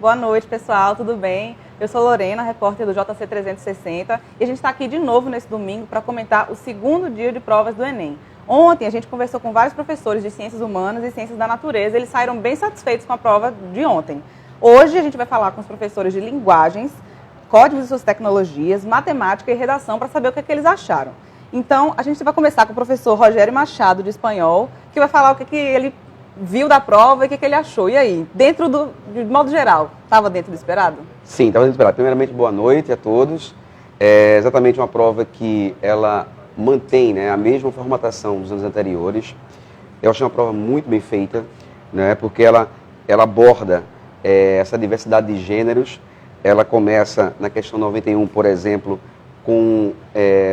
Boa noite, pessoal, tudo bem? Eu sou Lorena, repórter do JC 360, e a gente está aqui de novo nesse domingo para comentar o segundo dia de provas do Enem. Ontem a gente conversou com vários professores de Ciências Humanas e Ciências da Natureza, eles saíram bem satisfeitos com a prova de ontem. Hoje a gente vai falar com os professores de Linguagens, Códigos e suas tecnologias, Matemática e Redação para saber o que eles acharam. Então, a gente vai começar com o professor Rogério Machado, de Espanhol, que vai falar o que ele viu da prova e o que ele achou. E aí, de modo geral, estava dentro do esperado? Sim, estava dentro do esperado. Primeiramente, boa noite a todos. É exatamente uma prova que ela mantém, né, a mesma formatação dos anos anteriores. Eu achei uma prova muito bem feita, né, porque ela aborda essa diversidade de gêneros. Ela começa na questão 91, por exemplo, com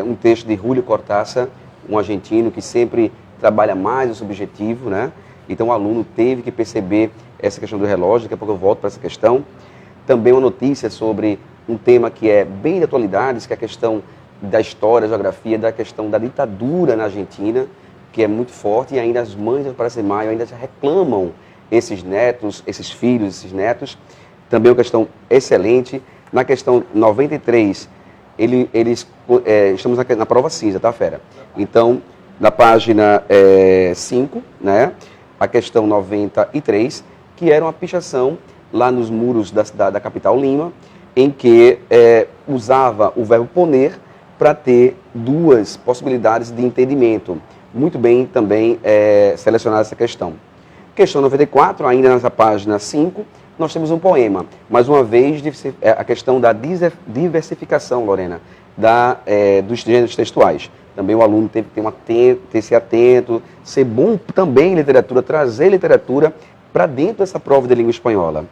um texto de Julio Cortázar, um argentino que sempre trabalha mais o subjetivo, né? Então o aluno teve que perceber essa questão do relógio, daqui a pouco eu volto para essa questão. Também uma notícia sobre um tema que é bem de atualidades, que é a questão da história, geografia, da questão da ditadura na Argentina, que é muito forte, e ainda as mães do Praça de Maio ainda já reclamam esses netos, esses filhos, esses netos. Também uma questão excelente. Na questão 93, estamos na prova cinza, tá, fera? Então, na página 5, né, a questão 93, que era uma pichação lá nos muros da capital Lima, em que usava o verbo poner para ter duas possibilidades de entendimento. Muito bem também selecionada essa questão. Questão 94, ainda nessa página 5, nós temos um poema. Mais uma vez, a questão da diversificação, Lorena, dos gêneros textuais. Também o aluno teve que ter ser atento, ser bom também em literatura, trazer literatura para dentro dessa prova de língua espanhola.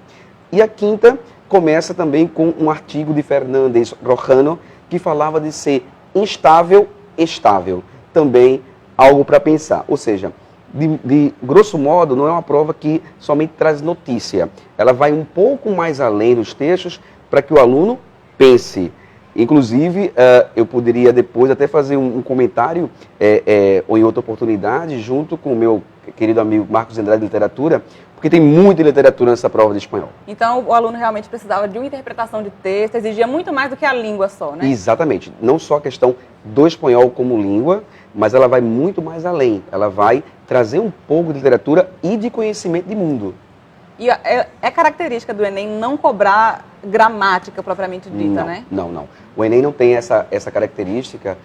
E a quinta começa também com um artigo de Fernández Rojano, que falava de ser instável, estável. Também algo para pensar. Ou seja, de grosso modo, não é uma prova que somente traz notícia. Ela vai um pouco mais além dos textos para que o aluno pense. Inclusive, eu poderia depois até fazer um comentário, ou em outra oportunidade, junto com o meu querido amigo Marcos Andrade de Literatura, porque tem muita literatura nessa prova de espanhol. Então, o aluno realmente precisava de uma interpretação de texto, exigia muito mais do que a língua só, né? Exatamente. Não só a questão do espanhol como língua, mas ela vai muito mais além. Ela vai trazer um pouco de literatura e de conhecimento de mundo. E é característica do Enem não cobrar gramática propriamente dita, não, né? Não. O Enem não tem essa característica.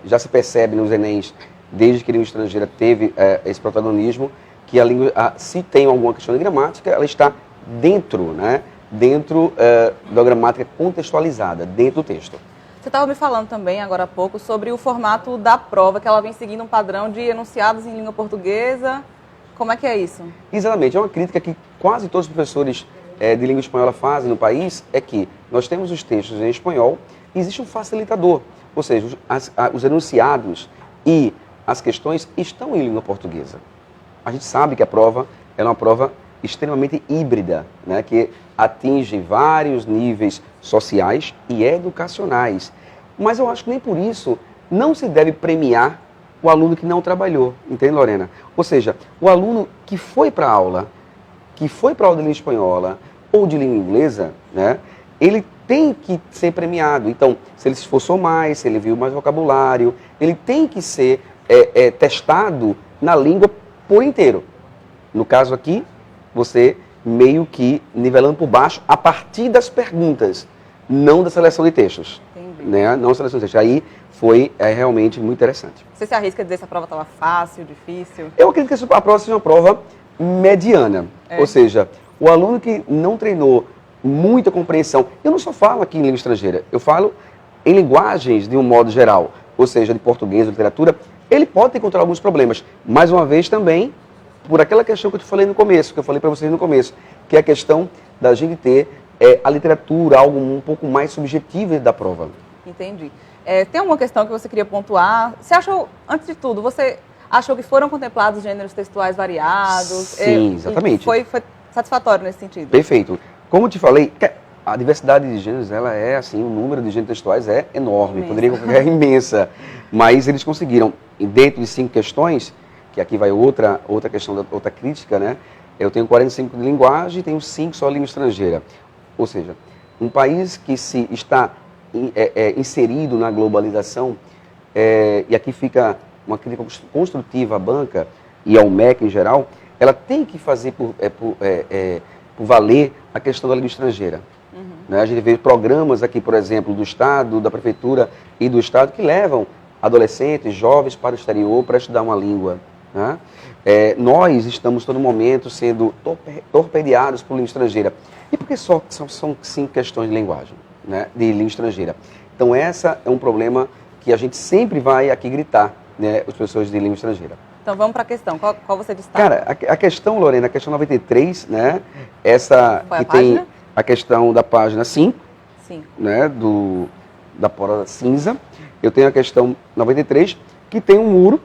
Já se percebe nos Enems, desde que a língua estrangeira teve esse protagonismo, que a língua, se tem alguma questão de gramática, ela está dentro, né? Dentro da gramática contextualizada, dentro do texto. Você estava me falando também, agora há pouco, sobre o formato da prova, que ela vem seguindo um padrão de enunciados em língua portuguesa. Como é que é isso? Exatamente. É uma crítica que quase todos os professores de língua espanhola fazem no país, é que nós temos os textos em espanhol e existe um facilitador. Ou seja, os enunciados e as questões estão em língua portuguesa. A gente sabe que a prova é uma prova extremamente híbrida, né, que atinge vários níveis sociais e educacionais. Mas eu acho que nem por isso não se deve premiar o aluno que não trabalhou, entende, Lorena? Ou seja, o aluno que foi para a aula, de língua espanhola ou de língua inglesa, né, ele tem que ser premiado. Então, se ele se esforçou mais, se ele viu mais vocabulário, ele tem que ser testado na língua por inteiro. No caso aqui, você meio que nivelando por baixo a partir das perguntas, não da seleção de textos. Entendi. Né? Não da seleção de textos. Aí foi realmente muito interessante. Você se arrisca a dizer se a prova estava fácil, difícil? Eu acredito que a prova seja uma prova mediana. Ou seja, o aluno que não treinou muita compreensão, eu não só falo aqui em língua estrangeira, eu falo em linguagens de um modo geral, ou seja, de português, literatura, ele pode encontrar alguns problemas. Mais uma vez também, por aquela questão que eu te falei no começo, que eu falei para vocês no começo, que é a questão da gente ter a literatura, algo um pouco mais subjetivo da prova. Entendi. Tem alguma questão que você queria pontuar? Você achou, antes de tudo, você achou que foram contemplados gêneros textuais variados? Sim, exatamente. Foi satisfatório nesse sentido? Perfeito. Como eu te falei, a diversidade de gêneros, ela é assim, o número de gêneros textuais é enorme, é imensa. Mas eles conseguiram, dentro de 5 questões, que aqui vai outra questão, outra crítica, né? Eu tenho 45 de linguagem e tenho 5 só língua estrangeira. Ou seja, um país que se está inserido na globalização, e aqui fica uma crítica construtiva à banca e ao MEC em geral, ela tem que fazer por valer a questão da língua estrangeira. Né? A gente vê programas aqui, por exemplo, do Estado, da Prefeitura e do Estado que levam adolescentes, jovens para o exterior para estudar uma língua. Né? Nós estamos todo momento sendo torpedeados por língua estrangeira. E por que são 5 questões de linguagem, né? De língua estrangeira? Então, essa é um problema que a gente sempre vai aqui gritar, né? Os professores de língua estrangeira. Então, vamos para a questão. Qual você destaca? Cara, a questão, Lorena, a questão 93, né? Essa qual é que a tem página? a questão da página 5, Sim. né? Da porta cinza. Eu tenho a questão 93, que tem um muro,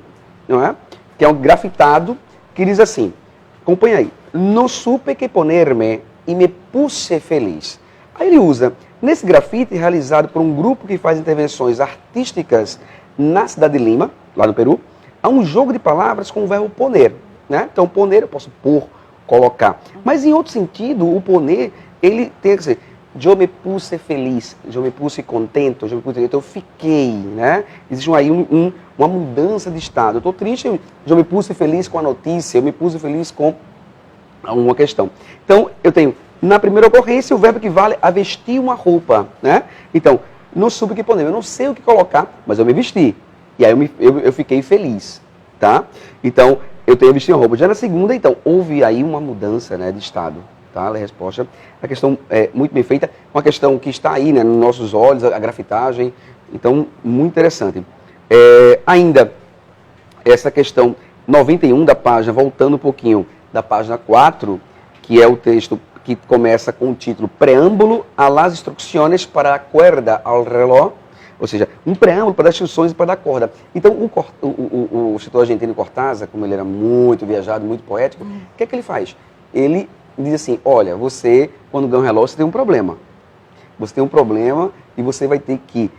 não é? Que é um grafitado, que diz assim, acompanha aí, no supe que ponerme e me puse feliz. Aí ele usa, nesse grafite realizado por um grupo que faz intervenções artísticas na cidade de Lima, lá no Peru, há um jogo de palavras com o verbo poner, né? Então, poner eu posso pôr, colocar. Mas em outro sentido, o poner, ele tem que dizer, eu me puse feliz, eu me puse contento, eu fiquei, né? Existe aí uma mudança de estado. Eu estou triste, eu me puse feliz com a notícia, eu me puse feliz com uma questão. Então, eu tenho, na primeira ocorrência, o verbo que vale a vestir uma roupa, né? Então, não soube o que poner, eu não sei o que colocar, mas eu me vesti. E aí eu fiquei feliz, tá? Então, eu tenho vestido uma roupa. Já na segunda, então, houve aí uma mudança, né, de estado. Tá? A resposta, a questão é muito bem feita, uma questão que está aí, né, nos nossos olhos, a grafitagem, então, muito interessante. Ainda, essa questão 91 da página, voltando um pouquinho da página 4, que é o texto que começa com o título Preâmbulo a las instrucciones para a cuerda al reloj, ou seja, um preâmbulo para as instruções para a corda. Então, o escritor argentino Cortázar, como ele era muito viajado, muito poético, o que é que ele faz? Ele diz assim, olha, você, quando ganha um relógio, você tem um problema. Você tem um problema e você vai ter que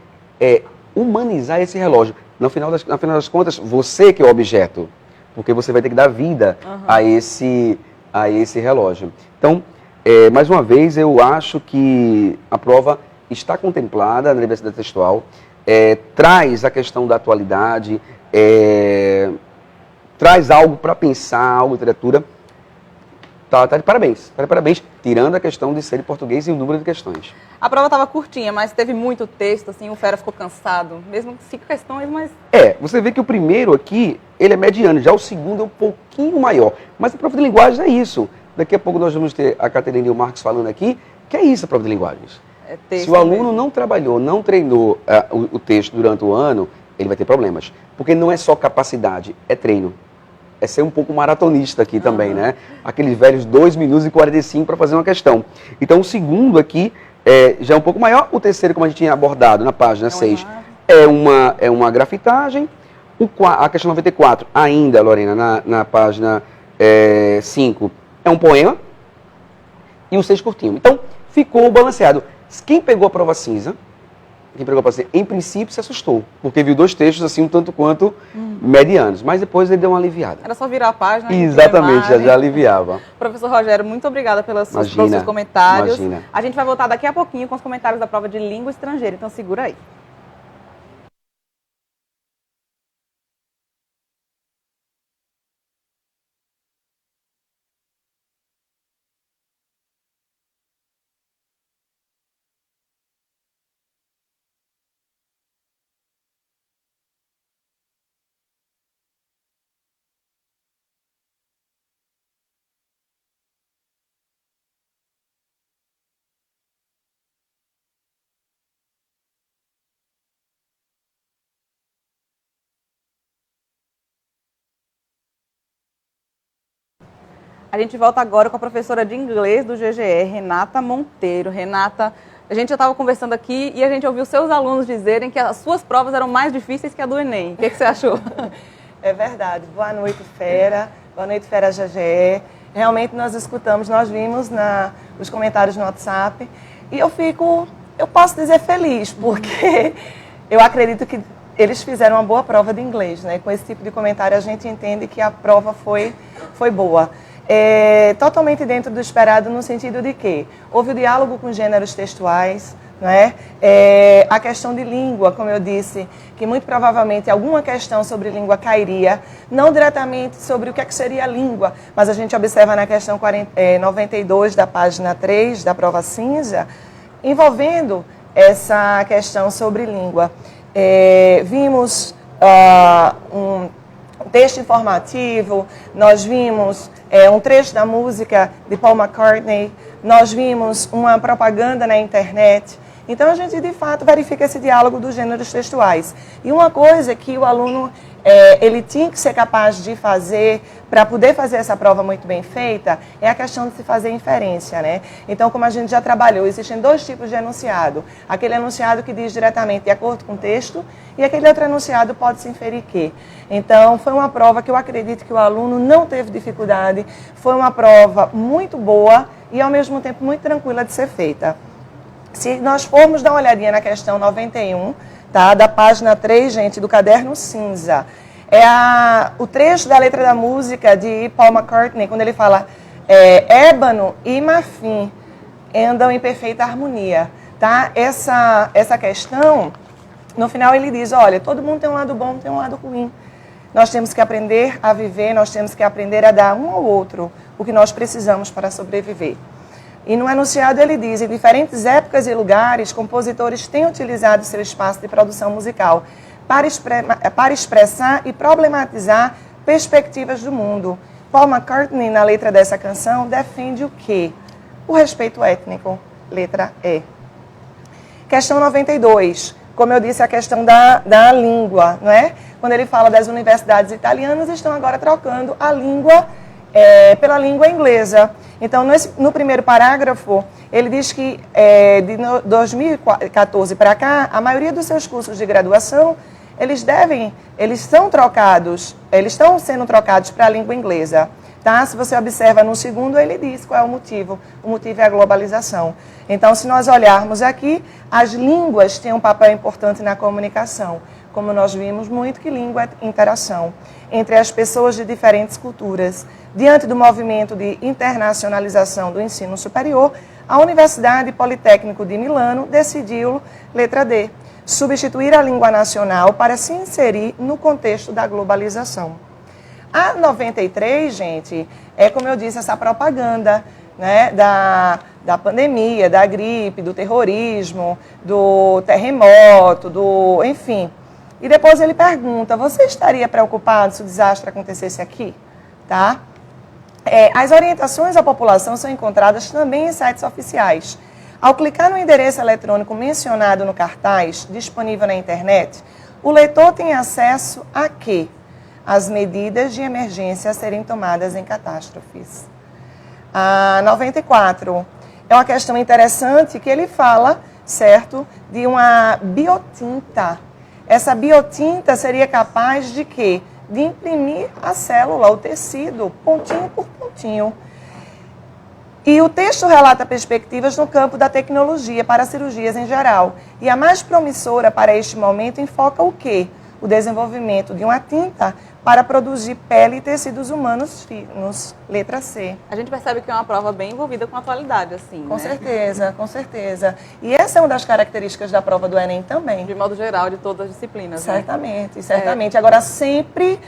humanizar esse relógio. No final das contas, você que é o objeto, porque você vai ter que dar vida a esse relógio. Então, mais uma vez, eu acho que a prova está contemplada na diversidade textual, traz a questão da atualidade, traz algo para pensar, algo de literatura. Tá de parabéns, tirando a questão de ser em português e o número de questões. A prova estava curtinha, mas teve muito texto, assim, o Fera ficou cansado, mesmo 5 questões, mas... Você vê que o primeiro aqui, ele é mediano, já o segundo é um pouquinho maior. Mas a prova de linguagem é isso. Daqui a pouco nós vamos ter a Caterina e o Marcos falando aqui, que é isso a prova de linguagens. Se o aluno mesmo não trabalhou, não treinou o texto durante o ano, ele vai ter problemas. Porque não é só capacidade, é treino. É ser um pouco maratonista aqui também, né? Aqueles velhos 2 minutos e 45 para fazer uma questão. Então, o segundo aqui já é um pouco maior. O terceiro, como a gente tinha abordado na página 6, é uma grafitagem. A questão 94, ainda, Lorena, na página 5, é um poema. E o 6 curtinho. Então, ficou balanceado. Quem pegou a prova cinza, em princípio se assustou, porque viu 2 textos assim um tanto quanto medianos, mas depois ele deu uma aliviada. Era só virar a página. Exatamente, já aliviava. Professor Rogério, muito obrigada pelos seus comentários. Imagina. A gente vai voltar daqui a pouquinho com os comentários da prova de língua estrangeira, então segura aí. A gente volta agora com a professora de inglês do GGE, Renata Monteiro. Renata, a gente já estava conversando aqui e a gente ouviu seus alunos dizerem que as suas provas eram mais difíceis que a do Enem. O que você achou? É verdade. Boa noite, Fera. Boa noite, Fera GGE. Realmente nós escutamos, nós vimos os comentários no WhatsApp e eu posso dizer feliz, porque eu acredito que eles fizeram uma boa prova de inglês, né? Com esse tipo de comentário a gente entende que a prova foi boa. totalmente dentro do esperado no sentido de que houve o diálogo com gêneros textuais, né? A questão de língua, como eu disse, que muito provavelmente alguma questão sobre língua cairia, não diretamente sobre o que é que seria a língua, mas a gente observa na questão 92 da página 3 da prova cinza, envolvendo essa questão sobre língua. Vimos um texto informativo, nós vimos um trecho da música de Paul McCartney, nós vimos uma propaganda na internet. Então, a gente, de fato, verifica esse diálogo dos gêneros textuais. E uma coisa que o aluno ele tinha que ser capaz de fazer para poder fazer essa prova muito bem feita é a questão de se fazer inferência, né? Então, como a gente já trabalhou, existem dois tipos de enunciado. Aquele enunciado que diz diretamente de acordo com o texto e aquele outro enunciado pode se inferir que. Então, foi uma prova que eu acredito que o aluno não teve dificuldade. Foi uma prova muito boa e, ao mesmo tempo, muito tranquila de ser feita. Se nós formos dar uma olhadinha na questão 91, tá, da página 3, gente, do caderno cinza, o trecho da letra da música de Paul McCartney, quando ele fala ébano e marfim andam em perfeita harmonia. Tá? Essa questão, no final ele diz, olha, todo mundo tem um lado bom, tem um lado ruim. Nós temos que aprender a viver, nós temos que aprender a dar um ao outro o que nós precisamos para sobreviver. E no enunciado ele diz, em diferentes épocas e lugares, compositores têm utilizado seu espaço de produção musical para expressar e problematizar perspectivas do mundo. Paul McCartney, na letra dessa canção, defende o quê? O respeito étnico, letra E. Questão 92, como eu disse, a questão da língua, não é? Quando ele fala das universidades italianas, estão agora trocando a língua pela língua inglesa. Então, no primeiro parágrafo, ele diz que de 2014 para cá, a maioria dos seus cursos de graduação, eles estão sendo trocados para a língua inglesa. Tá? Se você observa no segundo, ele diz qual é o motivo. O motivo é a globalização. Então, se nós olharmos aqui, as línguas têm um papel importante na comunicação. Como nós vimos muito, que língua é interação entre as pessoas de diferentes culturas. Diante do movimento de internacionalização do ensino superior, a Universidade Politécnico de Milano decidiu, letra D, substituir a língua nacional para se inserir no contexto da globalização. A 93, gente, como eu disse, essa propaganda, né, da pandemia, da gripe, do terrorismo, do terremoto, enfim. E depois ele pergunta, você estaria preocupado se o desastre acontecesse aqui? Tá? As orientações à população são encontradas também em sites oficiais. Ao clicar no endereço eletrônico mencionado no cartaz, disponível na internet, o leitor tem acesso a quê? As medidas de emergência a serem tomadas em catástrofes. A 94 é uma questão interessante que ele fala, certo, de uma biotinta. Essa biotinta seria capaz de quê? De imprimir a célula, o tecido, pontinho por pontinho. E o texto relata perspectivas no campo da tecnologia para cirurgias em geral. E a mais promissora para este momento enfoca o quê? O desenvolvimento de uma tinta para produzir pele e tecidos humanos finos, letra C. A gente percebe que é uma prova bem envolvida com a atualidade, assim, Com né? certeza, com certeza. E essa é uma das características da prova do Enem também. De modo geral, de todas as disciplinas, Certamente, né? Certamente. Agora, sempre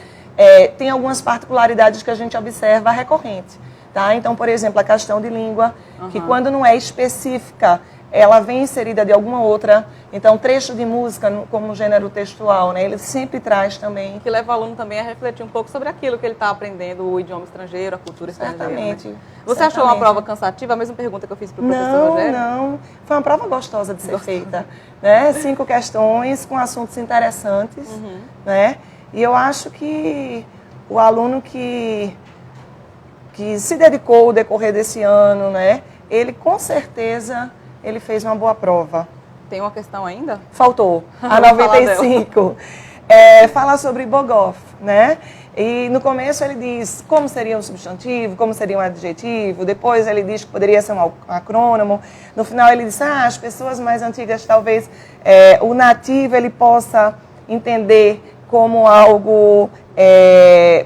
tem algumas particularidades que a gente observa recorrente. Tá? Então, por exemplo, a questão de língua, que quando não é específica, ela vem inserida de alguma outra. Então, trecho de música como gênero textual, né? Ele sempre traz também. Que leva o aluno também a refletir um pouco sobre aquilo que ele está aprendendo, o idioma estrangeiro, a cultura estrangeira. Certamente. Né? Você achou uma prova cansativa? A mesma pergunta que eu fiz para o professor Rogério? Não. Foi uma prova gostosa de ser feita. Né? 5 questões com assuntos interessantes. Né? E eu acho que o aluno que se dedicou ao decorrer desse ano, né? Ele com certeza ele fez uma boa prova. Tem uma questão ainda? Faltou, a 95. Fala sobre Boghoff, né? E no começo ele diz como seria um substantivo, como seria um adjetivo. Depois ele diz que poderia ser um acrônimo. No final ele diz, as pessoas mais antigas talvez o nativo ele possa entender como algo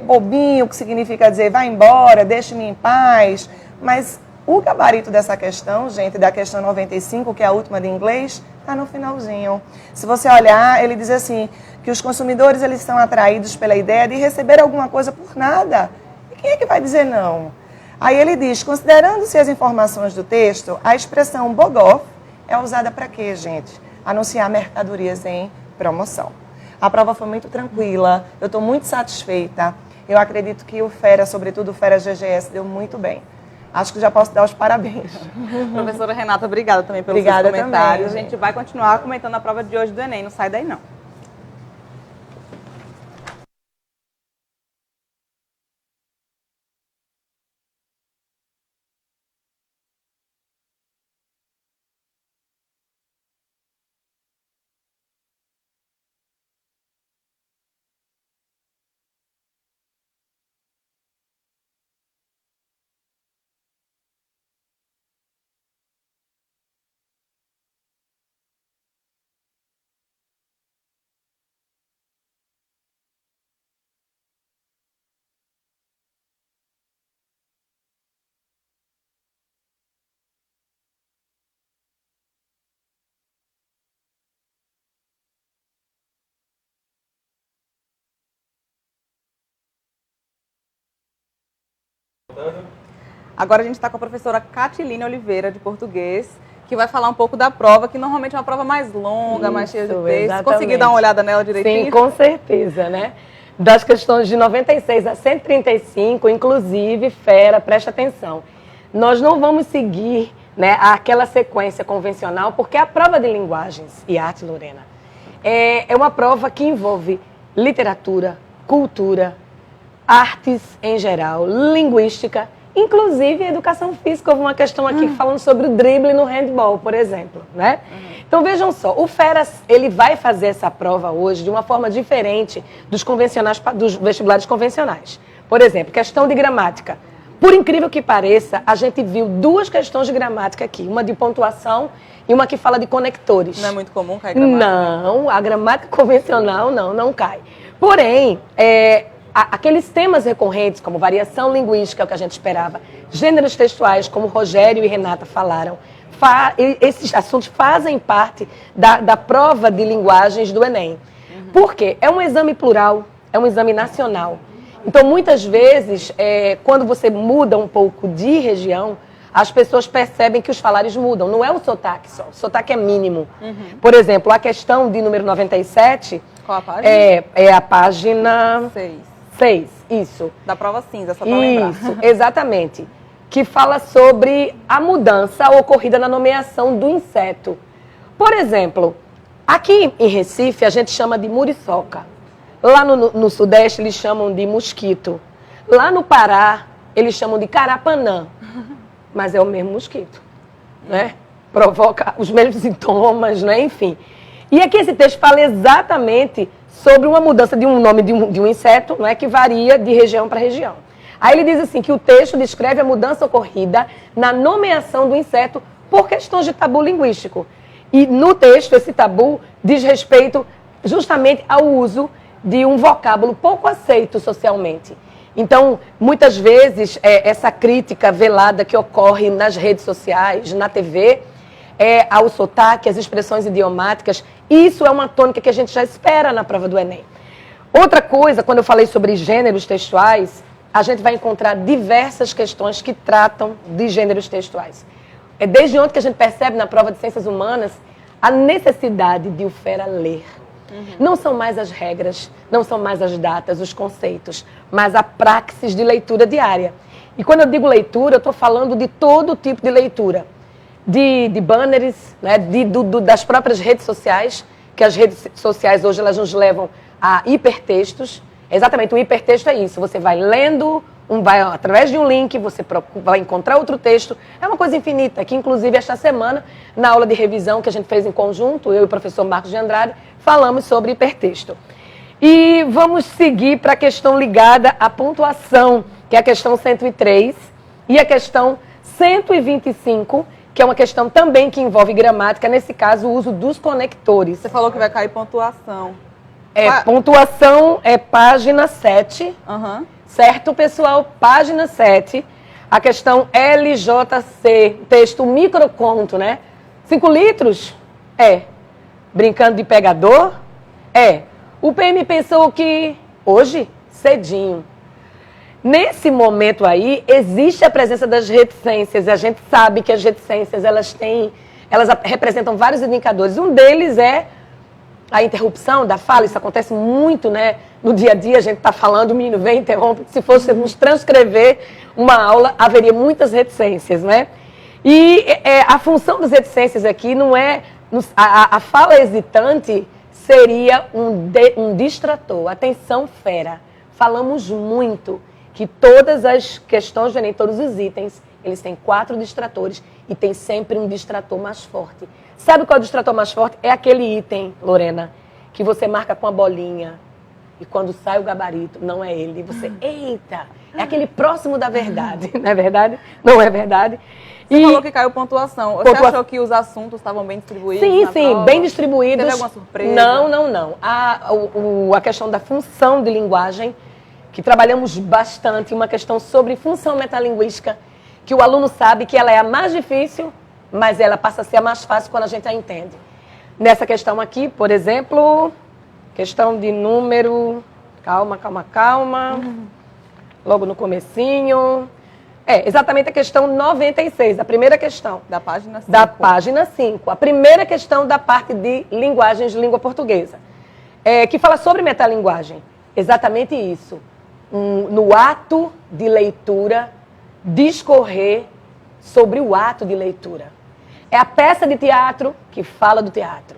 bobinho, que significa dizer, vai embora, deixe-me em paz. Mas o gabarito dessa questão, gente, da questão 95, que é a última de inglês, está no finalzinho. Se você olhar, ele diz assim, que os consumidores eles são atraídos pela ideia de receber alguma coisa por nada. E quem é que vai dizer não? Aí ele diz, considerando-se as informações do texto, a expressão bog-off é usada para quê, gente? Anunciar mercadorias em promoção. A prova foi muito tranquila, eu estou muito satisfeita. Eu acredito que o Fera, sobretudo o Fera GGS, deu muito bem. Acho que já posso dar os parabéns. Professora Renata, obrigada também pelos seus comentários. Também, a gente vai continuar comentando a prova de hoje do Enem, não sai daí não. Agora a gente está com a professora Catiline Oliveira, de português, que vai falar um pouco da prova, que normalmente é uma prova mais longa, mais cheia de texto. Conseguiu dar uma olhada nela direitinho? Sim, com certeza, né? Das questões de 96 a 135, inclusive, Fera, presta atenção. Nós não vamos seguir, né, aquela sequência convencional, porque a prova de linguagens e arte, Lorena, é uma prova que envolve literatura, cultura, artes em geral, linguística, inclusive educação física. Houve uma questão aqui falando sobre o drible no handball, por exemplo, né? Então vejam só, o Fera, ele vai fazer essa prova hoje de uma forma diferente dos convencionais, dos vestibulares convencionais. Por exemplo, questão de gramática. Por incrível que pareça, a gente viu duas questões de gramática aqui, uma de pontuação e uma que fala de conectores. Não é muito comum cair gramática? Não, a gramática convencional não cai. Porém, aqueles temas recorrentes, como variação linguística, é o que a gente esperava, gêneros textuais, como Rogério e Renata falaram, esses assuntos fazem parte da prova de linguagens do Enem. Por quê? É um exame plural, é um exame nacional. Então, muitas vezes, quando você muda um pouco de região, as pessoas percebem que os falares mudam. Não é o sotaque só, o sotaque é mínimo. Por exemplo, a questão de número 97... Qual a página? É a página... 6, isso. Da prova cinza, só para lembrar. Isso, exatamente. Que fala sobre a mudança ocorrida na nomeação do inseto. Por exemplo, aqui em Recife a gente chama de muriçoca. Lá no Sudeste eles chamam de mosquito. Lá no Pará eles chamam de carapanã. Mas é o mesmo mosquito, né? Provoca os mesmos sintomas, né? Enfim. E aqui esse texto fala exatamente sobre uma mudança de um nome de um inseto, não é, que varia de região para região. Aí ele diz assim, que o texto descreve a mudança ocorrida na nomeação do inseto por questões de tabu linguístico. E no texto, esse tabu diz respeito justamente ao uso de um vocábulo pouco aceito socialmente. Então, muitas vezes, essa crítica velada que ocorre nas redes sociais, na TV, ao sotaque, às expressões idiomáticas, isso é uma tônica que a gente já espera na prova do Enem. Outra coisa, quando eu falei sobre gêneros textuais, a gente vai encontrar diversas questões que tratam de gêneros textuais. É desde onde que a gente percebe na prova de Ciências Humanas a necessidade de o Fera ler. Não são mais as regras, não são mais as datas, os conceitos, mas a praxis de leitura diária. E quando eu digo leitura, eu estou falando de todo tipo de leitura. De banners, né, das próprias redes sociais, que as redes sociais hoje elas nos levam a hipertextos. Exatamente, o hipertexto é isso, você vai lendo, através de um link, você vai encontrar outro texto. É uma coisa infinita, que inclusive esta semana, na aula de revisão que a gente fez em conjunto, eu e o professor Marcos de Andrade, falamos sobre hipertexto. E vamos seguir para a questão ligada à pontuação, que é a questão 103, e a questão 125, que é uma questão também que envolve gramática, nesse caso o uso dos conectores. Você falou que vai cair pontuação. Pontuação é página 7. Aham. Certo, pessoal? Página 7. A questão LJC, texto microconto, né? 5 litros? Brincando de pegador? O PM pensou que hoje, cedinho. Nesse momento aí, existe a presença das reticências. A gente sabe que as reticências, elas representam vários indicadores. Um deles é a interrupção da fala. Isso acontece muito, né? No dia a dia, a gente está falando, o menino vem, interrompe. Se fôssemos transcrever uma aula, haveria muitas reticências, né? E a função das reticências aqui não é... A fala hesitante seria um distrator. Atenção, fera. Falamos muito que todas as questões do Enem, todos os itens, eles têm 4 distratores e tem sempre um distrator mais forte. Sabe qual é o distrator mais forte? É aquele item, Lorena, que você marca com a bolinha e quando sai o gabarito, não é ele. E você, eita, é aquele próximo da verdade. Não é verdade? Não é verdade? Você falou que caiu pontuação. Você achou que os assuntos estavam bem distribuídos? Sim, prova? bem distribuídos. Teve alguma surpresa? Não. A questão da função de linguagem, que trabalhamos bastante, uma questão sobre função metalinguística, que o aluno sabe que ela é a mais difícil, mas ela passa a ser a mais fácil quando a gente a entende. Nessa questão aqui, por exemplo, questão de número... Calma. Logo no comecinho... exatamente a questão 96, a primeira questão. Da página 5. Da página 5. A primeira questão da parte de linguagens de língua portuguesa. Que fala sobre metalinguagem. Exatamente isso. No ato de leitura, discorrer sobre o ato de leitura. É a peça de teatro que fala do teatro.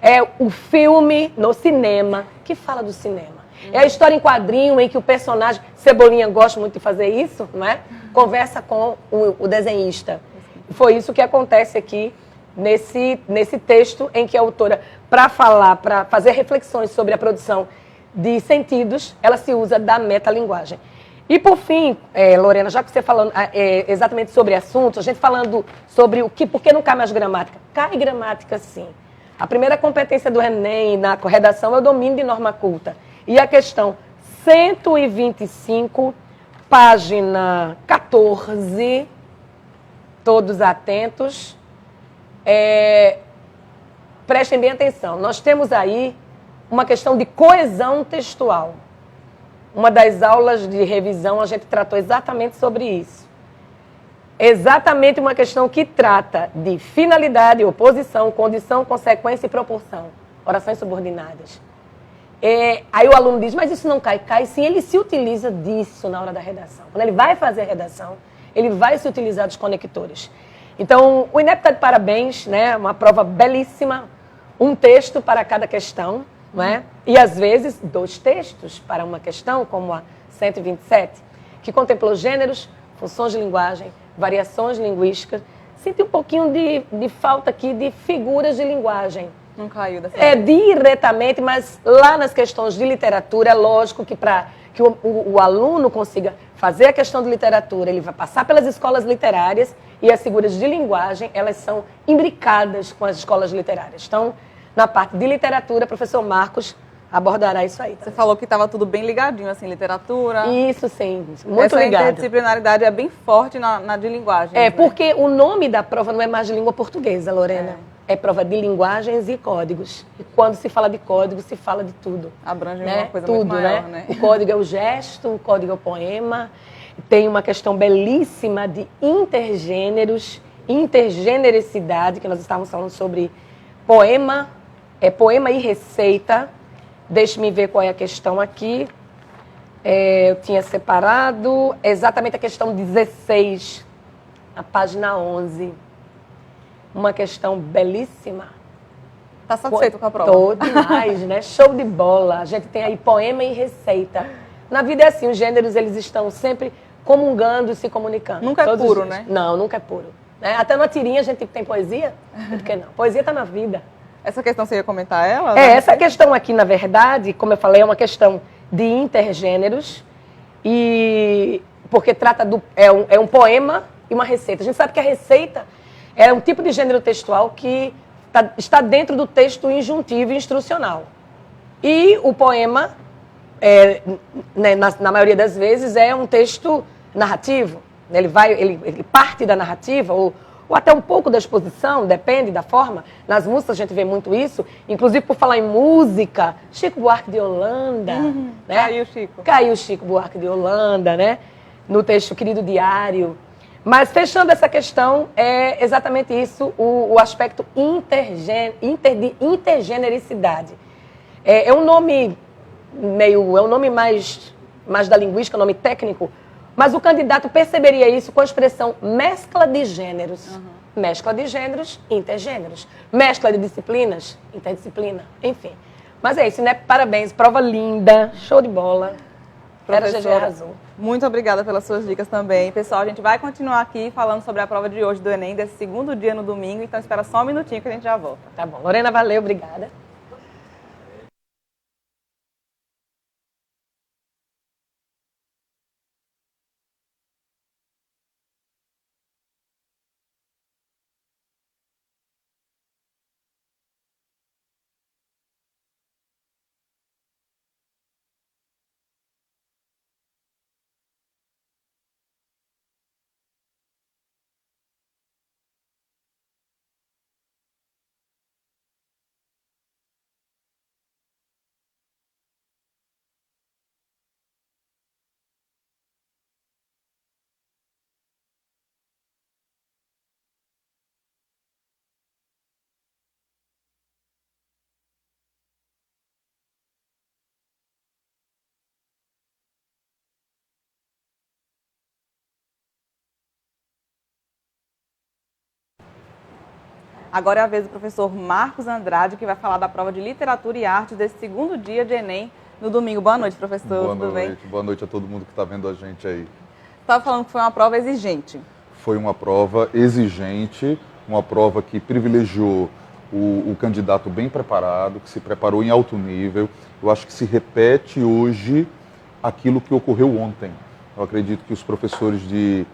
É o filme no cinema que fala do cinema. É a história em quadrinho em que o personagem... Cebolinha gosta muito de fazer isso, não é? Conversa com o desenhista. Foi isso que acontece aqui nesse texto em que a autora, para fazer reflexões sobre a produção de sentidos, ela se usa da metalinguagem. E por fim, Lorena, já que você falando exatamente sobre assuntos, a gente falando sobre por que não cai mais gramática? Cai gramática, sim. A primeira competência do Enem na redação é o domínio de norma culta. E a questão 125, página 14, todos atentos, prestem bem atenção. Nós temos aí uma questão de coesão textual. Uma das aulas de revisão a gente tratou exatamente sobre isso. Exatamente uma questão que trata de finalidade, oposição, condição, consequência e proporção. Orações subordinadas. Aí o aluno diz, mas isso não cai. Cai sim, ele se utiliza disso na hora da redação. Quando ele vai fazer a redação, ele vai se utilizar dos conectores. Então, o INEP está de parabéns, né? Uma prova belíssima, um texto para cada questão, não é? E às vezes 2 textos para uma questão, como a 127, que contemplou gêneros, funções de linguagem, variações linguísticas. Senti um pouquinho de falta aqui de figuras de linguagem. Não caiu dessa Diretamente, mas lá nas questões de literatura, é lógico que para que o aluno consiga fazer a questão de literatura, ele vai passar pelas escolas literárias e as figuras de linguagem, elas são imbricadas com as escolas literárias. Então, na parte de literatura, o professor Marcos abordará isso aí. Você falou que estava tudo bem ligadinho, assim, literatura. Isso, sim. Muito ligado. Essa interdisciplinaridade é bem forte na de linguagem. Porque o nome da prova não é mais de língua portuguesa, Lorena. É prova de linguagens e códigos. E quando se fala de código, se fala de tudo. Abrange né? uma coisa tudo, muito maior, né? O código é o gesto, o código é o poema. Tem uma questão belíssima de intergêneros, intergenericidade, que nós estávamos falando sobre poema, poema e receita. Deixe-me ver qual é a questão aqui. Eu tinha separado exatamente a questão 16, a página 11. Uma questão belíssima. Está satisfeito com a prova? Tô demais, né? Show de bola. A gente tem aí poema e receita. Na vida é assim, os gêneros eles estão sempre comungando e se comunicando. Nunca é puro, né? Não, nunca é puro. Até na tirinha a gente tem poesia. Por que não? Poesia está na vida. Essa questão você ia comentar ela? Essa questão aqui, na verdade, como eu falei, é uma questão de intergêneros. E porque trata é um poema e uma receita. A gente sabe que a receita é um tipo de gênero textual que está dentro do texto injuntivo e instrucional. E o poema, né, na maioria das vezes, é um texto narrativo. Ele parte da narrativa, ou até um pouco da exposição, depende da forma. Nas músicas a gente vê muito isso, inclusive por falar em música, Chico Buarque de Holanda. Né? Caiu, Chico. Caiu Chico Buarque de Holanda, né? No texto Querido Diário. Mas fechando essa questão, é exatamente isso, o aspecto de intergenericidade. É um nome mais da linguística, um nome técnico, mas o candidato perceberia isso com a expressão mescla de gêneros. Mescla de gêneros, intergêneros. Mescla de disciplinas, interdisciplina, enfim. Mas é isso, né? Parabéns, prova linda, show de bola. Fera GG arrasou. Muito obrigada pelas suas dicas também. Pessoal, a gente vai continuar aqui falando sobre a prova de hoje do Enem, desse segundo dia no domingo, então espera só um minutinho que a gente já volta. Tá bom. Lorena, valeu, obrigada. Agora é a vez do professor Marcos Andrade, que vai falar da prova de Literatura e Arte desse segundo dia de Enem no domingo. Boa noite, professor. Boa Tudo bem? noite. Boa noite a todo mundo que está vendo a gente aí. Estava falando que foi uma prova exigente. Foi uma prova exigente, uma prova que privilegiou o candidato bem preparado, que se preparou em alto nível. Eu acho que se repete hoje aquilo que ocorreu ontem. Eu acredito que os professores de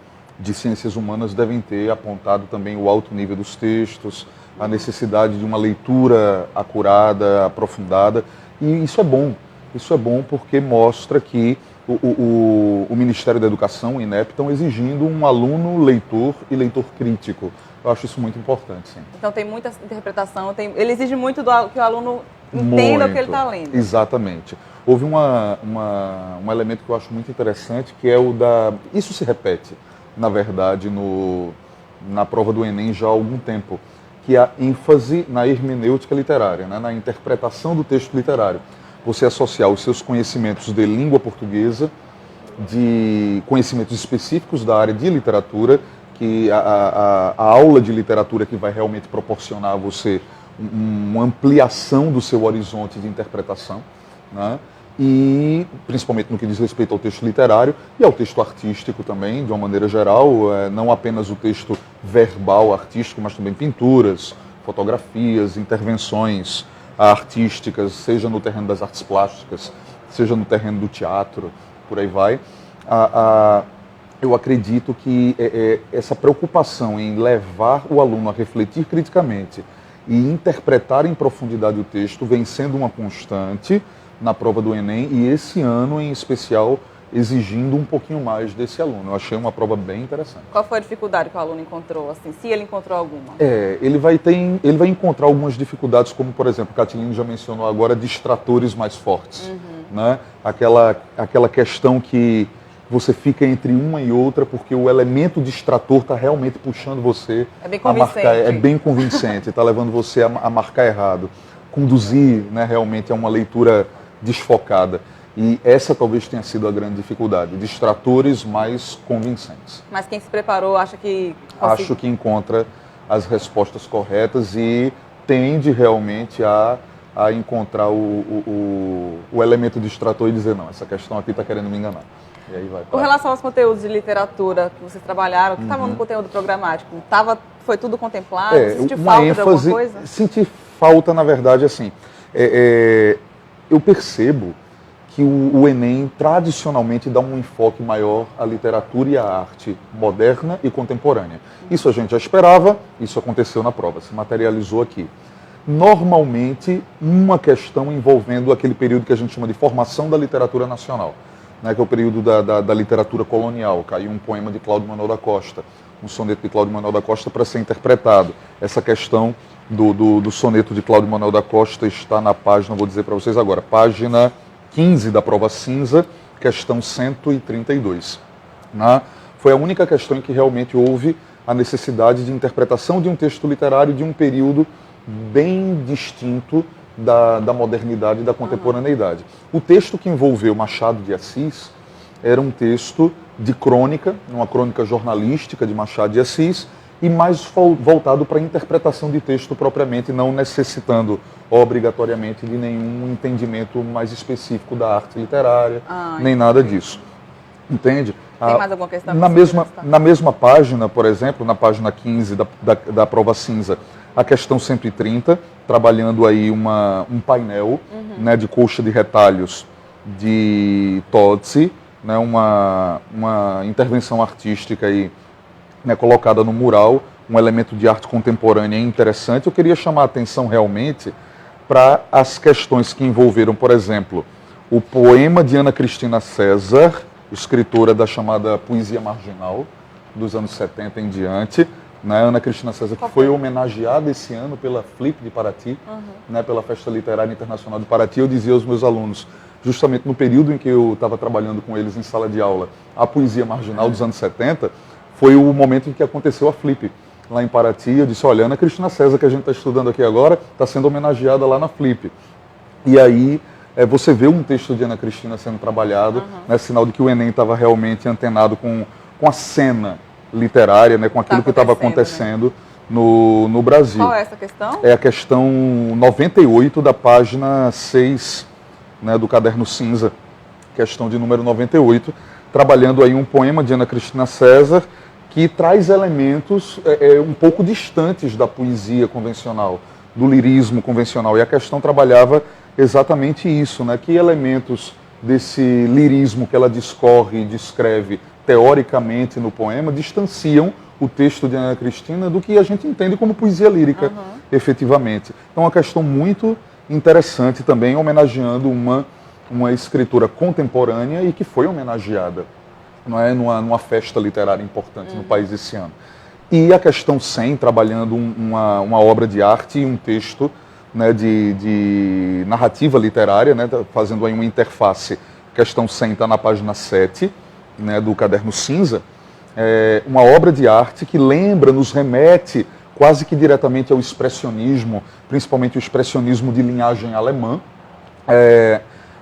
Ciências Humanas devem ter apontado também o alto nível dos textos, a necessidade de uma leitura acurada, aprofundada. E isso é bom. Isso é bom porque mostra que o Ministério da Educação, o INEP, estão exigindo um aluno leitor e leitor crítico. Eu acho isso muito importante, sim. Então tem muita interpretação, ele exige muito que o aluno entenda o que ele está lendo. Exatamente. Houve um elemento que eu acho muito interessante, que é o da... Isso se repete, na verdade, na prova do Enem já há algum tempo, que é a ênfase na hermenêutica literária, né, na interpretação do texto literário. Você associar os seus conhecimentos de língua portuguesa, de conhecimentos específicos da área de literatura, que a aula de literatura que vai realmente proporcionar a você uma ampliação do seu horizonte de interpretação, né? E principalmente no que diz respeito ao texto literário e ao texto artístico também, de uma maneira geral, não apenas o texto verbal artístico, mas também pinturas, fotografias, intervenções artísticas, seja no terreno das artes plásticas, seja no terreno do teatro, por aí vai. Eu acredito que essa preocupação em levar o aluno a refletir criticamente e interpretar em profundidade o texto vem sendo uma constante na prova do Enem, e esse ano, em especial, exigindo um pouquinho mais desse aluno. Eu achei uma prova bem interessante. Qual foi a dificuldade que o aluno encontrou, assim, se ele encontrou alguma? Ele vai encontrar algumas dificuldades, como, por exemplo, o Catilino já mencionou agora, distratores mais fortes. Né? Aquela questão que você fica entre uma e outra, porque o elemento distrator está realmente puxando você a marcar. É bem convincente, está levando você a marcar errado. Conduzir, né, realmente a uma leitura desfocada. E essa talvez tenha sido a grande dificuldade. Distratores mais convincentes. Mas quem se preparou acha que... Acho que encontra as respostas corretas e tende realmente a encontrar o elemento distrator e dizer, não, essa questão aqui está querendo me enganar. E aí vai. Com relação aos conteúdos de literatura que vocês trabalharam, que estavam no conteúdo programático, foi tudo contemplado? Sentiu falta de alguma coisa? Senti falta, na verdade, assim, eu percebo que o Enem tradicionalmente dá um enfoque maior à literatura e à arte moderna e contemporânea. Isso a gente já esperava, isso aconteceu na prova, se materializou aqui. normalmente uma questão envolvendo aquele período que a gente chama de formação da literatura nacional, né, que é o período da literatura colonial. Caiu um poema de Cláudio Manuel da Costa, um soneto de Cláudio Manuel da Costa para ser interpretado. Essa questão do soneto de Cláudio Manuel da Costa está na página, vou dizer para vocês agora, página 15 da prova cinza, questão 132. Né? Foi a única questão em que realmente houve a necessidade de interpretação de um texto literário de um período bem distinto da modernidade e da contemporaneidade. O texto que envolveu Machado de Assis era um texto de crônica, uma crônica jornalística de Machado de Assis, e mais voltado para a interpretação de texto propriamente, não necessitando obrigatoriamente de nenhum entendimento mais específico da arte literária, nem nada disso. Entende? Tem mais alguma questão? Na mesma página, por exemplo, na página 15 da prova cinza, a questão 130, trabalhando aí um painel, né, de colcha de retalhos de Tozzi, né, uma intervenção artística aí, né, colocada no mural, um elemento de arte contemporânea interessante. Eu queria chamar a atenção realmente para as questões que envolveram, por exemplo, o poema de Ana Cristina César, escritora da chamada poesia marginal, dos anos 70 em diante, né, Ana Cristina César, que foi homenageada esse ano pela Flip de Paraty, né, pela Festa Literária Internacional de Paraty. Eu dizia aos meus alunos, justamente no período em que eu estava trabalhando com eles em sala de aula, a poesia marginal dos anos 70, foi o momento em que aconteceu a Flip, lá em Paraty. Eu disse, olha, Ana Cristina César, que a gente está estudando aqui agora, está sendo homenageada lá na Flip. E aí você vê um texto de Ana Cristina sendo trabalhado, né, sinal de que o Enem estava realmente antenado com a cena literária, né, com aquilo que estava acontecendo, né, no Brasil. Qual é essa questão? É a questão 98 da página 6, né, do caderno cinza, questão de número 98, trabalhando aí um poema de Ana Cristina César, que traz elementos um pouco distantes da poesia convencional, do lirismo convencional. E a questão trabalhava exatamente isso, né? Que elementos desse lirismo que ela discorre e descreve teoricamente no poema distanciam o texto de Ana Cristina do que a gente entende como poesia lírica, efetivamente. Então, é uma questão muito interessante também, homenageando uma escritora contemporânea e que foi homenageada, não é, numa festa literária importante no país esse ano. E a questão 100, trabalhando uma obra de arte e um texto, né, de narrativa literária, né, fazendo aí uma interface. Questão 100 está na página 7, né, do caderno cinza, uma obra de arte que nos remete quase que diretamente ao expressionismo, principalmente o expressionismo de linhagem alemã,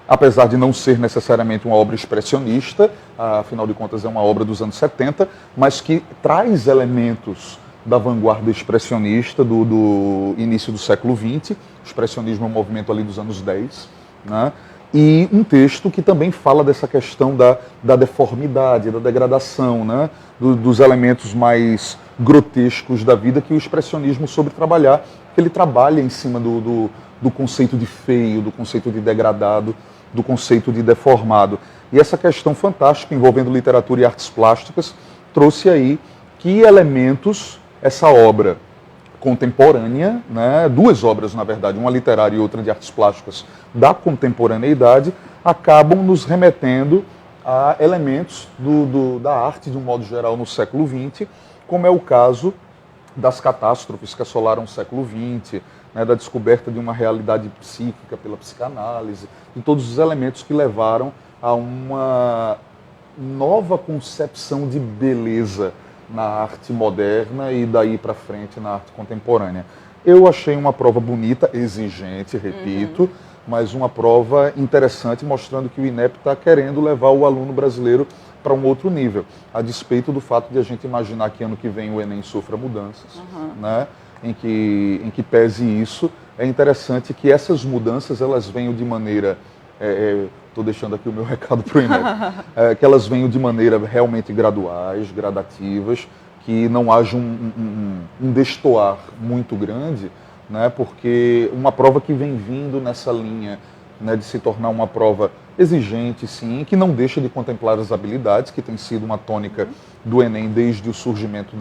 apesar de não ser necessariamente uma obra expressionista, afinal de contas é uma obra dos anos 70, mas que traz elementos da vanguarda expressionista do início do século XX. O expressionismo é um movimento ali dos anos 10, né? E um texto que também fala dessa questão da deformidade, da degradação, né? Dos elementos mais grotescos da vida que o expressionismo soube trabalhar, que ele trabalha em cima do conceito de feio, do conceito de degradado, do conceito de deformado. E essa questão fantástica envolvendo literatura e artes plásticas trouxe aí que elementos essa obra contemporânea, né, duas obras, na verdade, uma literária e outra de artes plásticas da contemporaneidade, acabam nos remetendo a elementos da arte, de um modo geral, no século XX, como é o caso das catástrofes que assolaram o século XX, né, da descoberta de uma realidade psíquica pela psicanálise, de todos os elementos que levaram a uma nova concepção de beleza na arte moderna e daí para frente na arte contemporânea. Eu achei uma prova bonita, exigente, repito, mas uma prova interessante, mostrando que o INEP está querendo levar o aluno brasileiro para um outro nível, a despeito do fato de a gente imaginar que ano que vem o Enem sofra mudanças, né? Em que pese isso. É interessante que essas mudanças elas venham de maneira, estou deixando aqui o meu recado para o INEP, que elas venham de maneira realmente graduais, gradativas, que não haja um destoar muito grande, né? Porque uma prova que vem vindo nessa linha, né, de se tornar uma prova exigente, sim, que não deixa de contemplar as habilidades, que tem sido uma tônica do Enem desde o surgimento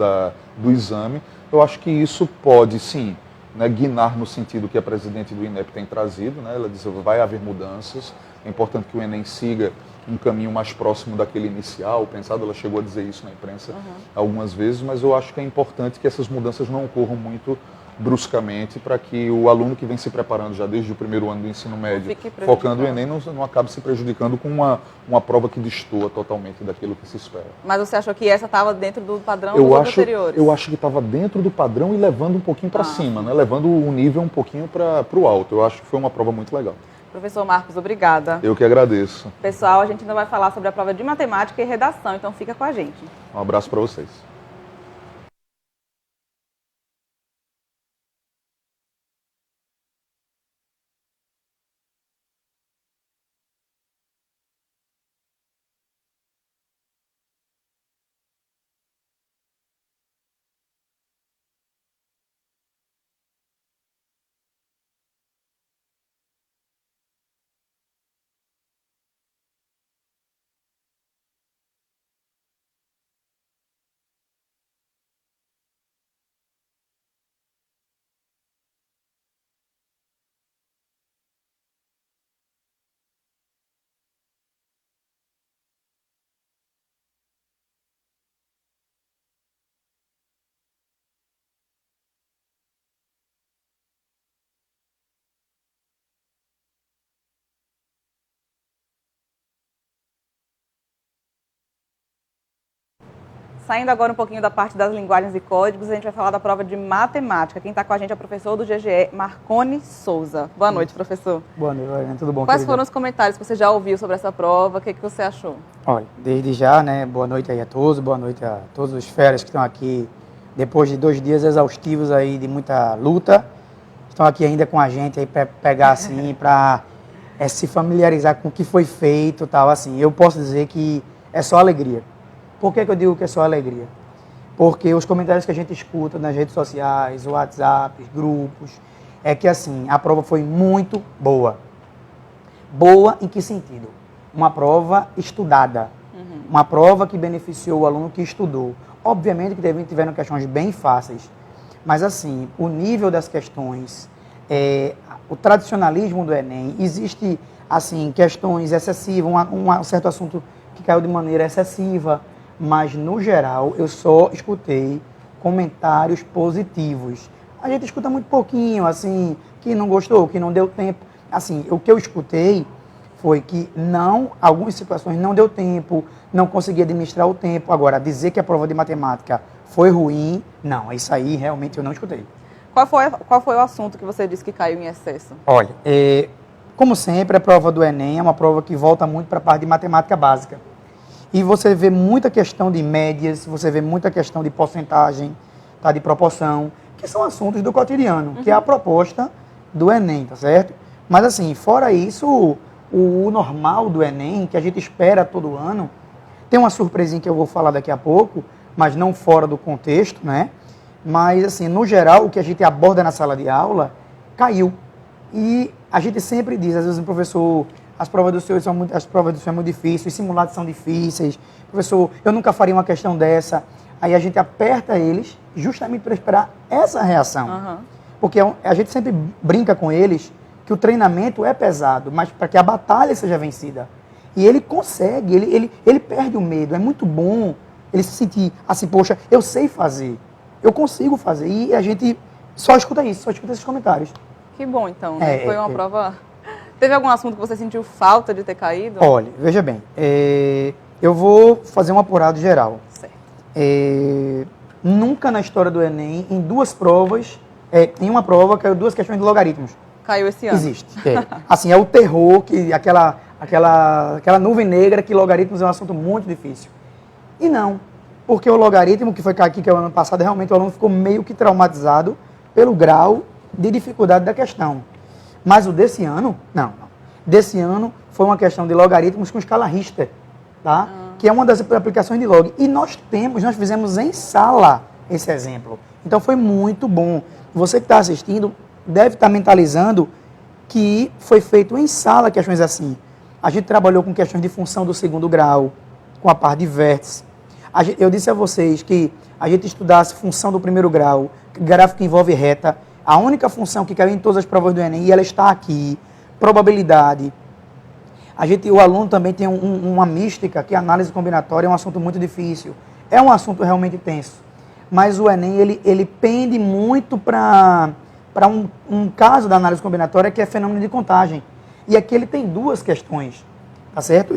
do exame. Eu acho que isso pode, sim, né, guinar no sentido que a presidente do INEP tem trazido, né? Ela diz que vai haver mudanças, é importante que o Enem siga um caminho mais próximo daquele inicial, pensado, ela chegou a dizer isso na imprensa algumas vezes, mas eu acho que é importante que essas mudanças não ocorram muito bruscamente, para que o aluno que vem se preparando já desde o primeiro ano do ensino médio, focando o Enem, não acabe se prejudicando com uma prova que destoa totalmente daquilo que se espera. Mas você achou que essa estava dentro do padrão dos anos anteriores? Eu acho que estava dentro do padrão e levando um pouquinho para cima, né? Levando o nível um pouquinho para o alto. Eu acho que foi uma prova muito legal. Professor Marcos, obrigada. Eu que agradeço. Pessoal, a gente ainda vai falar sobre a prova de matemática e redação, então fica com a gente. Um abraço para vocês. Saindo agora um pouquinho da parte das linguagens e códigos, a gente vai falar da prova de matemática. Quem está com a gente é o professor do GGE, Marconi Souza. Boa noite, professor. Boa noite, Lorena. Tudo bom, Quais querida? foram os comentários que você já ouviu sobre essa prova? O que você achou? Olha, desde já, né, boa noite aí a todos, boa noite a todos os feras que estão aqui depois de 2 dias exaustivos aí de muita luta. Estão aqui ainda com a gente aí para pegar assim, para se familiarizar com o que foi feito e tal, assim. Eu posso dizer que é só alegria. Por que eu digo que é só alegria? Porque os comentários que a gente escuta nas redes sociais, WhatsApp, grupos, é que assim, a prova foi muito boa. Boa em que sentido? Uma prova estudada. Uma prova que beneficiou o aluno que estudou. Obviamente que tiveram questões bem fáceis, mas assim, o nível das questões, o tradicionalismo do Enem, existe assim, questões excessivas, um certo assunto que caiu de maneira excessiva, mas no geral eu só escutei comentários positivos. A gente escuta muito pouquinho, assim, que não gostou, que não deu tempo. Assim, o que eu escutei foi que algumas situações não deu tempo, não consegui administrar o tempo. Agora, dizer que a prova de matemática foi ruim, não, isso aí realmente eu não escutei. Qual foi o assunto que você disse que caiu em excesso? Olha, como sempre, a prova do Enem é uma prova que volta muito para a parte de matemática básica. E você vê muita questão de médias, você vê muita questão de porcentagem, tá, de proporção, que são assuntos do cotidiano, que é a proposta do Enem, tá certo? Mas assim, fora isso, o normal do Enem, que a gente espera todo ano, tem uma surpresinha que eu vou falar daqui a pouco, mas não fora do contexto, né? Mas assim, no geral, o que a gente aborda na sala de aula caiu. E a gente sempre diz, às vezes o professor, as provas do senhor são muito difíceis, os simulados são difíceis. Professor, eu nunca faria uma questão dessa. Aí a gente aperta eles justamente para esperar essa reação. Porque a gente sempre brinca com eles que o treinamento é pesado, mas para que a batalha seja vencida. E ele consegue, ele perde o medo. É muito bom ele se sentir assim, poxa, eu sei fazer, eu consigo fazer. E a gente só escuta isso, só escuta esses comentários. Que bom, então, né? Foi uma prova... Teve algum assunto que você sentiu falta de ter caído? Olha, veja bem, eu vou fazer um apurado geral. Certo. Nunca na história do Enem, em 2 provas, em uma prova, caiu 2 questões de logaritmos. Caiu esse ano? Existe. Assim, é o terror, aquela nuvem negra que logaritmos é um assunto muito difícil. E não, porque o logaritmo que foi aqui, que é o ano passado, realmente o aluno ficou meio que traumatizado pelo grau de dificuldade da questão. Mas o desse ano, não. Desse ano foi uma questão de logaritmos com escala Richter, tá? Que é uma das aplicações de log. E nós fizemos em sala esse exemplo. Então foi muito bom. Você que está assistindo deve estar mentalizando que foi feito em sala questões assim. A gente trabalhou com questões de função do 2º grau, com a parte de vértice. Eu disse a vocês que a gente estudasse função do 1º grau, gráfico que envolve reta. A única função que caiu em todas as provas do Enem, e ela está aqui, probabilidade. O aluno também tem uma mística, que a análise combinatória é um assunto muito difícil. É um assunto realmente tenso. Mas o Enem, ele pende muito para um caso da análise combinatória, que é fenômeno de contagem. E aqui ele tem duas questões, tá certo?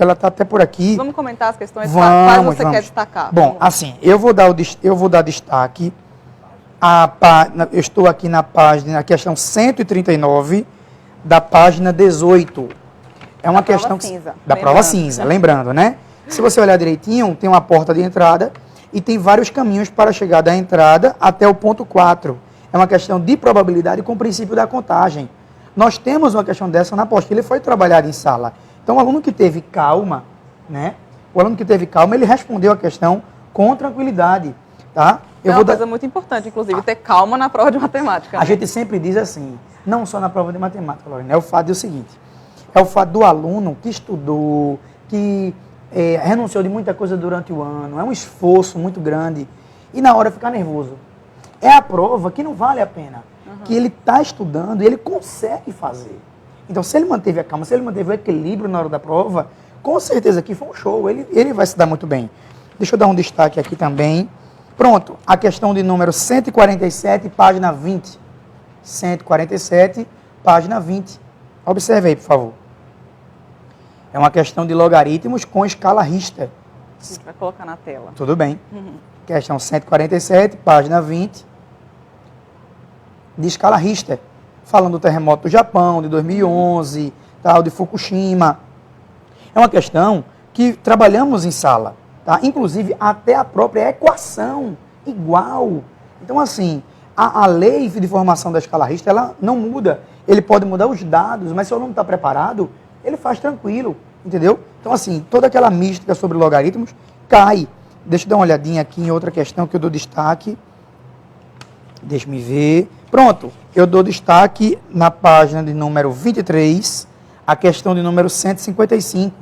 Ela está até por aqui. Vamos comentar as questões, quais você quer destacar? Bom, assim, eu vou dar destaque. Eu estou aqui na questão 139, da página 18. É uma questão da prova cinza, lembrando, né? Se você olhar direitinho, tem uma porta de entrada e tem vários caminhos para chegar da entrada até o ponto 4. É uma questão de probabilidade com o princípio da contagem. Nós temos uma questão dessa na apostila e foi trabalhada em sala. Então, o aluno que teve calma, né? Ele respondeu a questão com tranquilidade, tá? É uma coisa muito importante, inclusive, ter calma na prova de matemática. A gente sempre diz assim, não só na prova de matemática, Lorena, é o fato seguinte, é o fato do aluno que estudou, que renunciou de muita coisa durante o ano, é um esforço muito grande, e na hora ficar nervoso. É a prova que não vale a pena, que ele está estudando e ele consegue fazer. Então, se ele manteve a calma, se ele manteve o equilíbrio na hora da prova, com certeza que foi um show, ele vai se dar muito bem. Deixa eu dar um destaque aqui também. Pronto, a questão de número 147, página 20. 147, página 20. Observe aí, por favor. É uma questão de logaritmos com escala Richter. A gente vai colocar na tela. Tudo bem. Questão 147, página 20, de escala Richter. Falando do terremoto do Japão, de 2011, tal, de Fukushima. É uma questão que trabalhamos em sala. Tá? Inclusive, até a própria equação igual. Então, assim, a lei de formação da escala Richter, ela não muda. Ele pode mudar os dados, mas se o aluno está preparado, ele faz tranquilo, entendeu? Então, assim, toda aquela mística sobre logaritmos cai. Deixa eu dar uma olhadinha aqui em outra questão que eu dou destaque. Deixa-me ver. Pronto, eu dou destaque na página de número 23, a questão de número 155.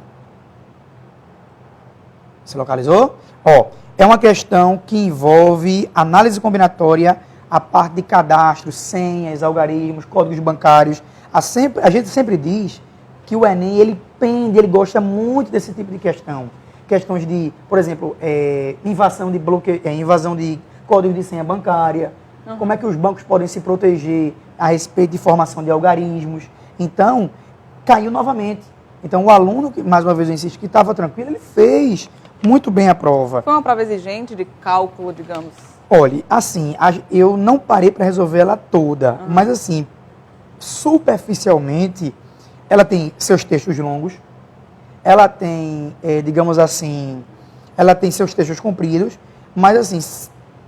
Se localizou? Ó, é uma questão que envolve análise combinatória, a parte de cadastros, senhas, algarismos, códigos bancários. A gente sempre diz que o Enem, ele gosta muito desse tipo de questão. Questões de, por exemplo, invasão de código de senha bancária, como é que os bancos podem se proteger a respeito de formação de algarismos. Então, caiu novamente. Então, o aluno, que mais uma vez eu insisto, que estava tranquilo, ele fez muito bem a prova. Foi uma prova exigente de cálculo, digamos? Olha, assim, eu não parei para resolver ela toda, mas assim, superficialmente, ela tem seus textos longos, ela tem, digamos assim, ela tem seus textos compridos, mas assim,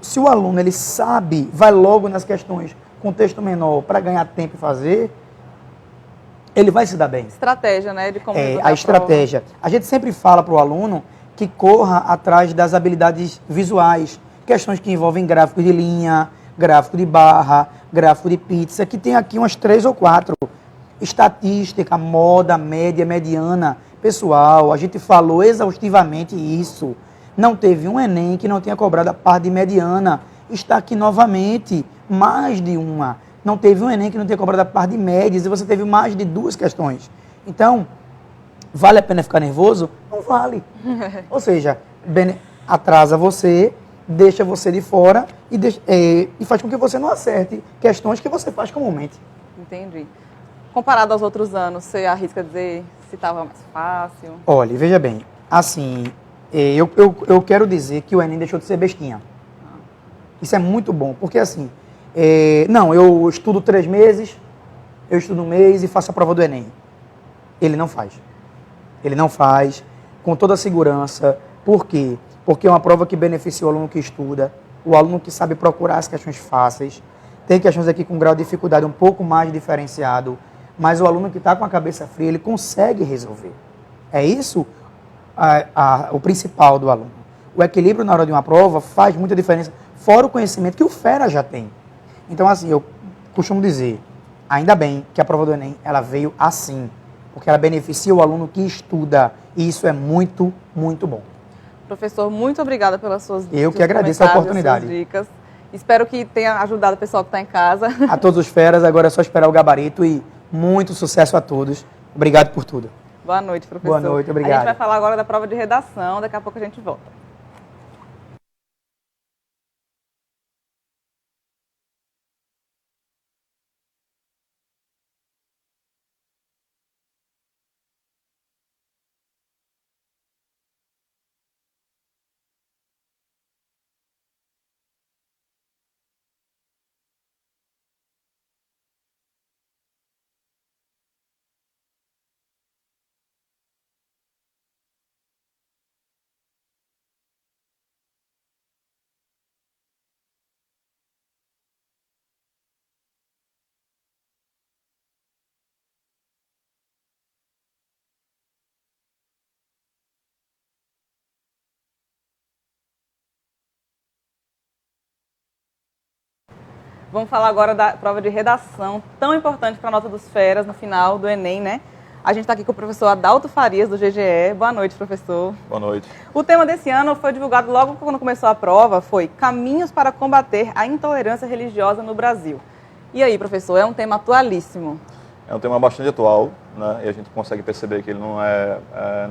se o aluno ele sabe, vai logo nas questões com texto menor para ganhar tempo e fazer, ele vai se dar bem. Estratégia, né? De como a estratégia. A gente sempre fala para o aluno que corra atrás das habilidades visuais, questões que envolvem gráfico de linha, gráfico de barra, gráfico de pizza, que tem aqui umas 3 ou 4. Estatística, moda, média, mediana. Pessoal, a gente falou exaustivamente isso. Não teve um Enem que não tenha cobrado a parte de mediana. Está aqui novamente, mais de uma. Não teve um Enem que não tenha cobrado a parte de médias e você teve mais de 2 questões. Então, vale a pena ficar nervoso? Não vale. Ou seja, atrasa você, deixa você de fora e faz com que você não acerte questões que você faz comumente. Entendi. Comparado aos outros anos, você arrisca dizer se estava mais fácil? Olha, veja bem, assim, eu quero dizer que o Enem deixou de ser bestinha. Isso é muito bom, porque assim, não, eu estudo 3 meses, eu estudo 1 mês e faço a prova do Enem. Ele não faz. Ele não faz com toda a segurança. Por quê? Porque é uma prova que beneficia o aluno que estuda, o aluno que sabe procurar as questões fáceis. Tem questões aqui com grau de dificuldade um pouco mais diferenciado, mas o aluno que está com a cabeça fria, ele consegue resolver. É isso o principal do aluno. O equilíbrio na hora de uma prova faz muita diferença, fora o conhecimento que o fera já tem. Então, assim, eu costumo dizer, ainda bem que a prova do Enem, ela veio assim, porque ela beneficia o aluno que estuda, e isso é muito, muito bom. Professor, muito obrigada pelas suas dicas. Eu que agradeço a oportunidade. Suas dicas. Espero que tenha ajudado o pessoal que está em casa. A todos os feras, agora é só esperar o gabarito e muito sucesso a todos. Obrigado por tudo. Boa noite, professor. Boa noite, A obrigado. gente vai falar agora da prova de redação, daqui a pouco a gente volta. Vamos falar agora da prova de redação, tão importante para a nota dos feras no final do Enem, né? A gente está aqui com o professor Adalto Farias, do GGE. Boa noite, professor. Boa noite. O tema desse ano foi divulgado logo quando começou a prova, foi Caminhos para combater a intolerância religiosa no Brasil. E aí, professor, é um tema atualíssimo. É um tema bastante atual, né? E a gente consegue perceber que ele não é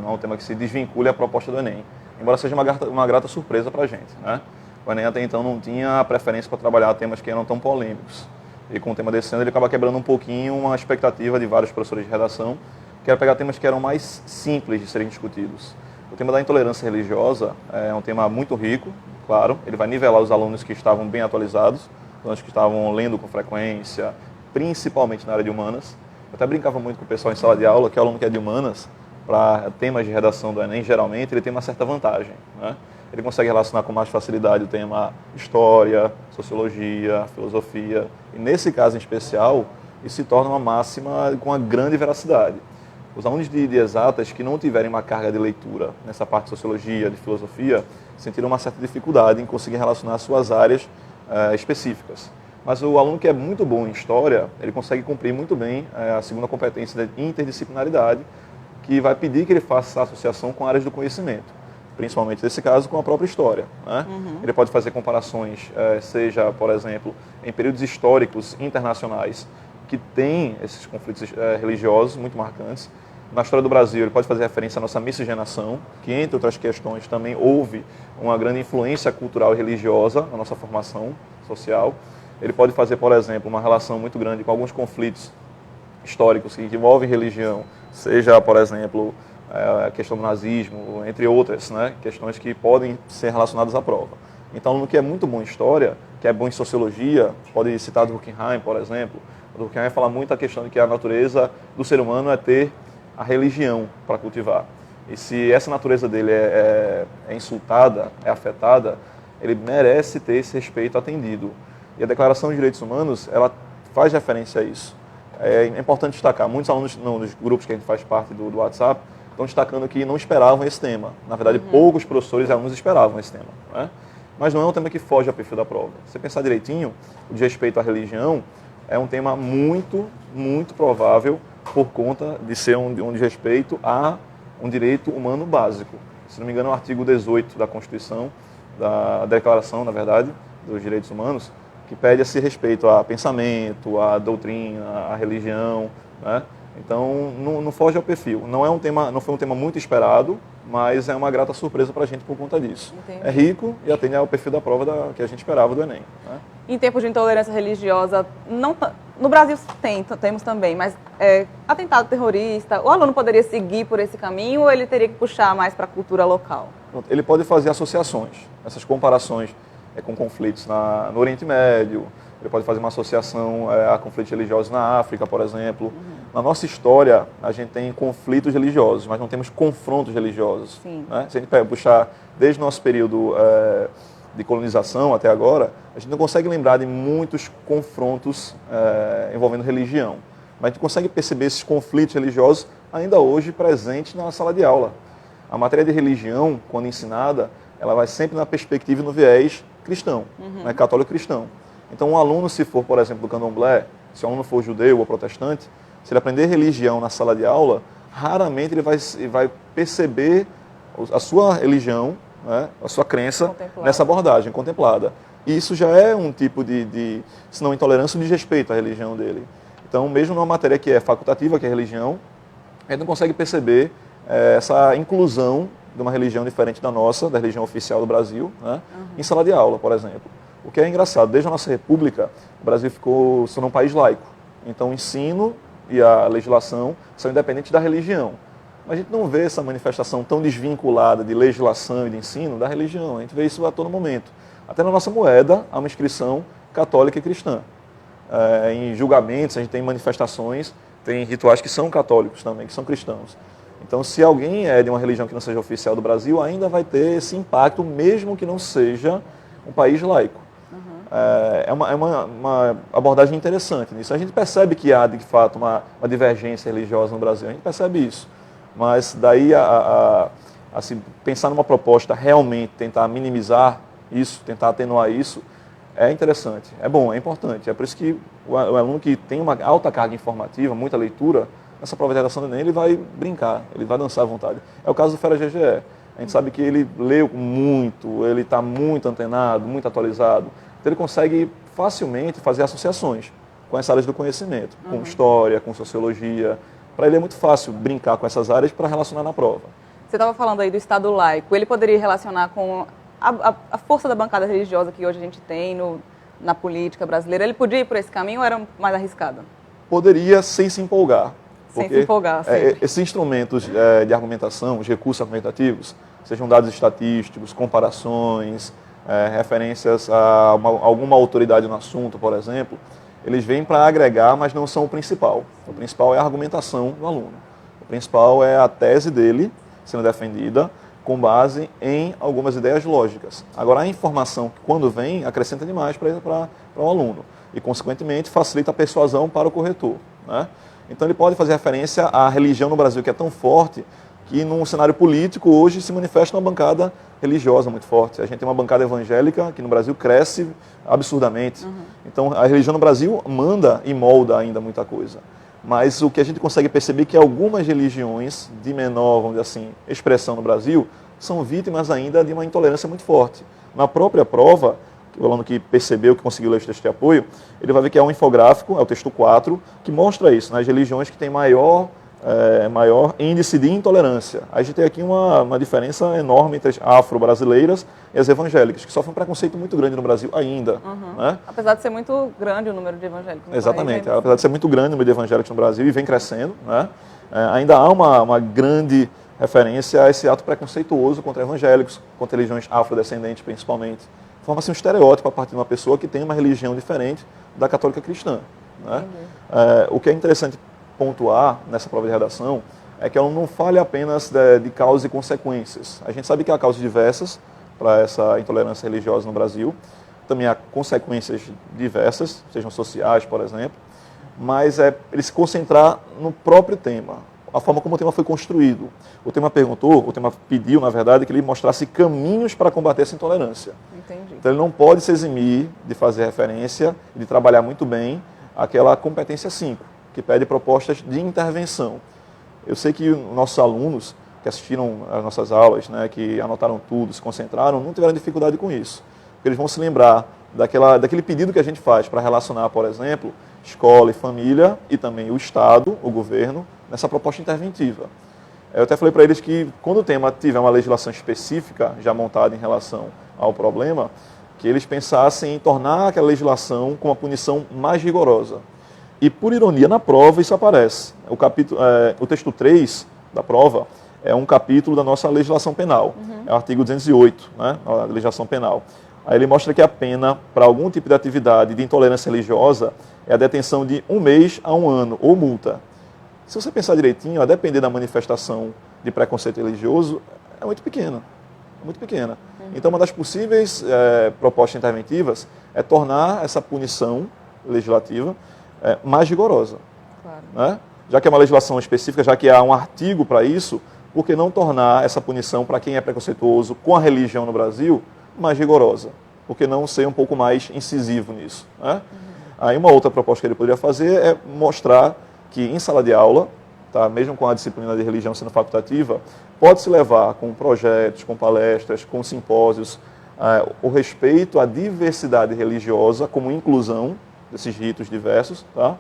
um tema que se desvincule à proposta do Enem, embora seja uma grata surpresa para a gente, né? O Enem até então não tinha preferência para trabalhar temas que eram tão polêmicos. E com o tema desse ano ele acaba quebrando um pouquinho uma expectativa de vários professores de redação, que era pegar temas que eram mais simples de serem discutidos. O tema da intolerância religiosa é um tema muito rico, claro, ele vai nivelar os alunos que estavam bem atualizados, alunos que estavam lendo com frequência, principalmente na área de humanas. Eu até brincava muito com o pessoal em sala de aula que o aluno que é de humanas, para temas de redação do Enem, geralmente, ele tem uma certa vantagem, né? Ele consegue relacionar com mais facilidade o tema história, sociologia, filosofia. E nesse caso em especial, isso se torna uma máxima com uma grande veracidade. Os alunos de exatas que não tiverem uma carga de leitura nessa parte de sociologia, de filosofia, sentiram uma certa dificuldade em conseguir relacionar suas áreas específicas. Mas o aluno que é muito bom em história, ele consegue cumprir muito bem a segunda competência de interdisciplinaridade, que vai pedir que ele faça essa associação com áreas do conhecimento, principalmente nesse caso com a própria história, né? Ele pode fazer comparações, seja, por exemplo, em períodos históricos internacionais que têm esses conflitos religiosos muito marcantes. Na história do Brasil, ele pode fazer referência à nossa miscigenação, que, entre outras questões, também houve uma grande influência cultural e religiosa na nossa formação social. Ele pode fazer, por exemplo, uma relação muito grande com alguns conflitos históricos que envolvem religião, seja, por exemplo, a questão do nazismo, entre outras, né, questões que podem ser relacionadas à prova. Então, no que é muito bom em história, que é bom em sociologia, pode citar Durkheim, por exemplo. Durkheim fala muito a questão de que a natureza do ser humano é ter a religião para cultivar. E se essa natureza dele é insultada, é afetada, ele merece ter esse respeito atendido. E a Declaração de Direitos Humanos, ela faz referência a isso. É importante destacar, muitos alunos nos grupos que a gente faz parte do WhatsApp, estão destacando que não esperavam esse tema. Na verdade, poucos professores e alunos esperavam esse tema, né? Mas não é um tema que foge ao perfil da prova. Se você pensar direitinho, o de respeito à religião é um tema muito, muito provável por conta de ser um de respeito a um direito humano básico. Se não me engano, é o artigo 18 da Constituição, da Declaração, na verdade, dos Direitos Humanos, que pede esse respeito a pensamento, a doutrina, a religião, né? Então, não foge ao perfil. Não foi um tema muito esperado, mas é uma grata surpresa para a gente por conta disso. Entendi. É rico e atende ao perfil da prova que a gente esperava do Enem, né? Em tempos de intolerância religiosa, no Brasil temos também, mas atentado terrorista, o aluno poderia seguir por esse caminho ou ele teria que puxar mais para a cultura local? Ele pode fazer associações, essas comparações com conflitos no Oriente Médio, ele pode fazer uma associação a conflitos religiosos na África, por exemplo. Na nossa história, a gente tem conflitos religiosos, mas não temos confrontos religiosos, né? Se a gente puxar desde o nosso período de colonização até agora, a gente não consegue lembrar de muitos confrontos envolvendo religião. Mas a gente consegue perceber esses conflitos religiosos ainda hoje presentes na sala de aula. A matéria de religião, quando ensinada, ela vai sempre na perspectiva e no viés cristão, né, católico cristão. Então, um aluno, se for, por exemplo, do candomblé, se o aluno for judeu ou protestante, se ele aprender religião na sala de aula, raramente ele vai perceber a sua religião, né, a sua crença nessa abordagem contemplada. isso já é um tipo se não intolerância, de desrespeito à religião dele. Então, mesmo numa matéria que é facultativa, que é religião, a gente não consegue perceber essa inclusão de uma religião diferente da nossa, da religião oficial do Brasil, né, em sala de aula, por exemplo. O que é engraçado, desde a nossa república, o Brasil se tornou um país laico. Então, o ensino e a legislação são independentes da religião. Mas a gente não vê essa manifestação tão desvinculada de legislação e de ensino da religião. A gente vê isso a todo momento. Até na nossa moeda há uma inscrição católica e cristã. Em julgamentos, a gente tem manifestações, tem rituais que são católicos também, que são cristãos. Então, se alguém é de uma religião que não seja oficial do Brasil, ainda vai ter esse impacto, mesmo que não seja um país laico. É uma abordagem interessante nisso. A gente percebe que há, de fato, uma divergência religiosa no Brasil. A gente percebe isso. Mas daí, assim, pensar numa proposta realmente, tentar minimizar isso, tentar atenuar isso, é interessante, é bom, é importante. É por isso que o aluno que tem uma alta carga informativa, muita leitura, nessa prova de redação do Enem, ele vai brincar, ele vai dançar à vontade. É o caso do Fera GGE. A gente sabe que ele leu muito, ele está muito antenado, muito atualizado. Então ele consegue facilmente fazer associações com as áreas do conhecimento, com história, com sociologia. Para ele é muito fácil brincar com essas áreas para relacionar na prova. Você estava falando aí do Estado laico. Ele poderia relacionar com a força da bancada religiosa que hoje a gente tem na política brasileira? Ele podia ir por esse caminho ou era mais arriscado? Poderia sem se empolgar. Sem se empolgar, sim. Esses instrumentos de argumentação, os recursos argumentativos, sejam dados estatísticos, comparações, referências a alguma autoridade no assunto, por exemplo, eles vêm para agregar, mas não são o principal. O principal é a argumentação do aluno. O principal é a tese dele sendo defendida com base em algumas ideias lógicas. Agora, a informação, quando vem, acrescenta demais para o aluno e, consequentemente, facilita a persuasão para o corretor, né? Então, ele pode fazer referência à religião no Brasil, que é tão forte, que num cenário político hoje se manifesta uma bancada religiosa muito forte. A gente tem uma bancada evangélica que no Brasil cresce absurdamente. Então, a religião no Brasil manda e molda ainda muita coisa. Mas o que a gente consegue perceber é que algumas religiões de menor, vamos dizer assim, expressão no Brasil, são vítimas ainda de uma intolerância muito forte. Na própria prova, o aluno que percebeu, que conseguiu ler o texto de apoio, ele vai ver que é um infográfico, é o texto 4, que mostra isso, nas religiões que têm maior índice de intolerância. A gente tem aqui uma diferença enorme entre as afro-brasileiras e as evangélicas, que sofrem um preconceito muito grande no Brasil ainda. Né? Apesar de ser muito grande o número de evangélicos no Exatamente. país, Apesar de ser muito grande o número de evangélicos no Brasil e vem crescendo, né? Ainda há uma grande referência a esse ato preconceituoso contra evangélicos, contra religiões afrodescendentes principalmente. Forma-se um estereótipo a partir de uma pessoa que tem uma religião diferente da católica cristã. Né? O que é interessante pontuar nessa prova de redação é que ela não fale apenas de causas e consequências. A gente sabe que há causas diversas para essa intolerância religiosa no Brasil, também há consequências diversas, sejam sociais, por exemplo, mas ele se concentrar no próprio tema, a forma como o tema foi construído. O tema pediu, na verdade, que ele mostrasse caminhos para combater essa intolerância. Entendi. Então ele não pode se eximir de fazer referência e de trabalhar muito bem aquela competência 5, que pede propostas de intervenção. Eu sei que nossos alunos que assistiram às nossas aulas, né, que anotaram tudo, se concentraram, não tiveram dificuldade com isso. Porque eles vão se lembrar daquele pedido que a gente faz para relacionar, por exemplo, escola e família e também o Estado, o governo, nessa proposta interventiva. Eu até falei para eles que quando o tema tiver uma legislação específica já montada em relação ao problema, que eles pensassem em tornar aquela legislação com uma punição mais rigorosa. E, por ironia, na prova isso aparece. O texto 3 da prova é um capítulo da nossa legislação penal. É o artigo 208, né, a legislação penal. Aí ele mostra que a pena para algum tipo de atividade de intolerância religiosa é a detenção de 1 mês a 1 ano, ou multa. Se você pensar direitinho, a depender da manifestação de preconceito religioso, é muito pequena. É muito pequena. Então, uma das possíveis propostas interventivas é tornar essa punição legislativa mais rigorosa. Claro. Né? Já que é uma legislação específica, já que há um artigo para isso, por que não tornar essa punição para quem é preconceituoso com a religião no Brasil mais rigorosa? Por que não ser um pouco mais incisivo nisso? Né? Aí uma outra proposta que ele poderia fazer é mostrar que em sala de aula, tá, mesmo com a disciplina de religião sendo facultativa, pode-se levar com projetos, com palestras, com simpósios, o respeito à diversidade religiosa como inclusão desses ritos diversos, tá?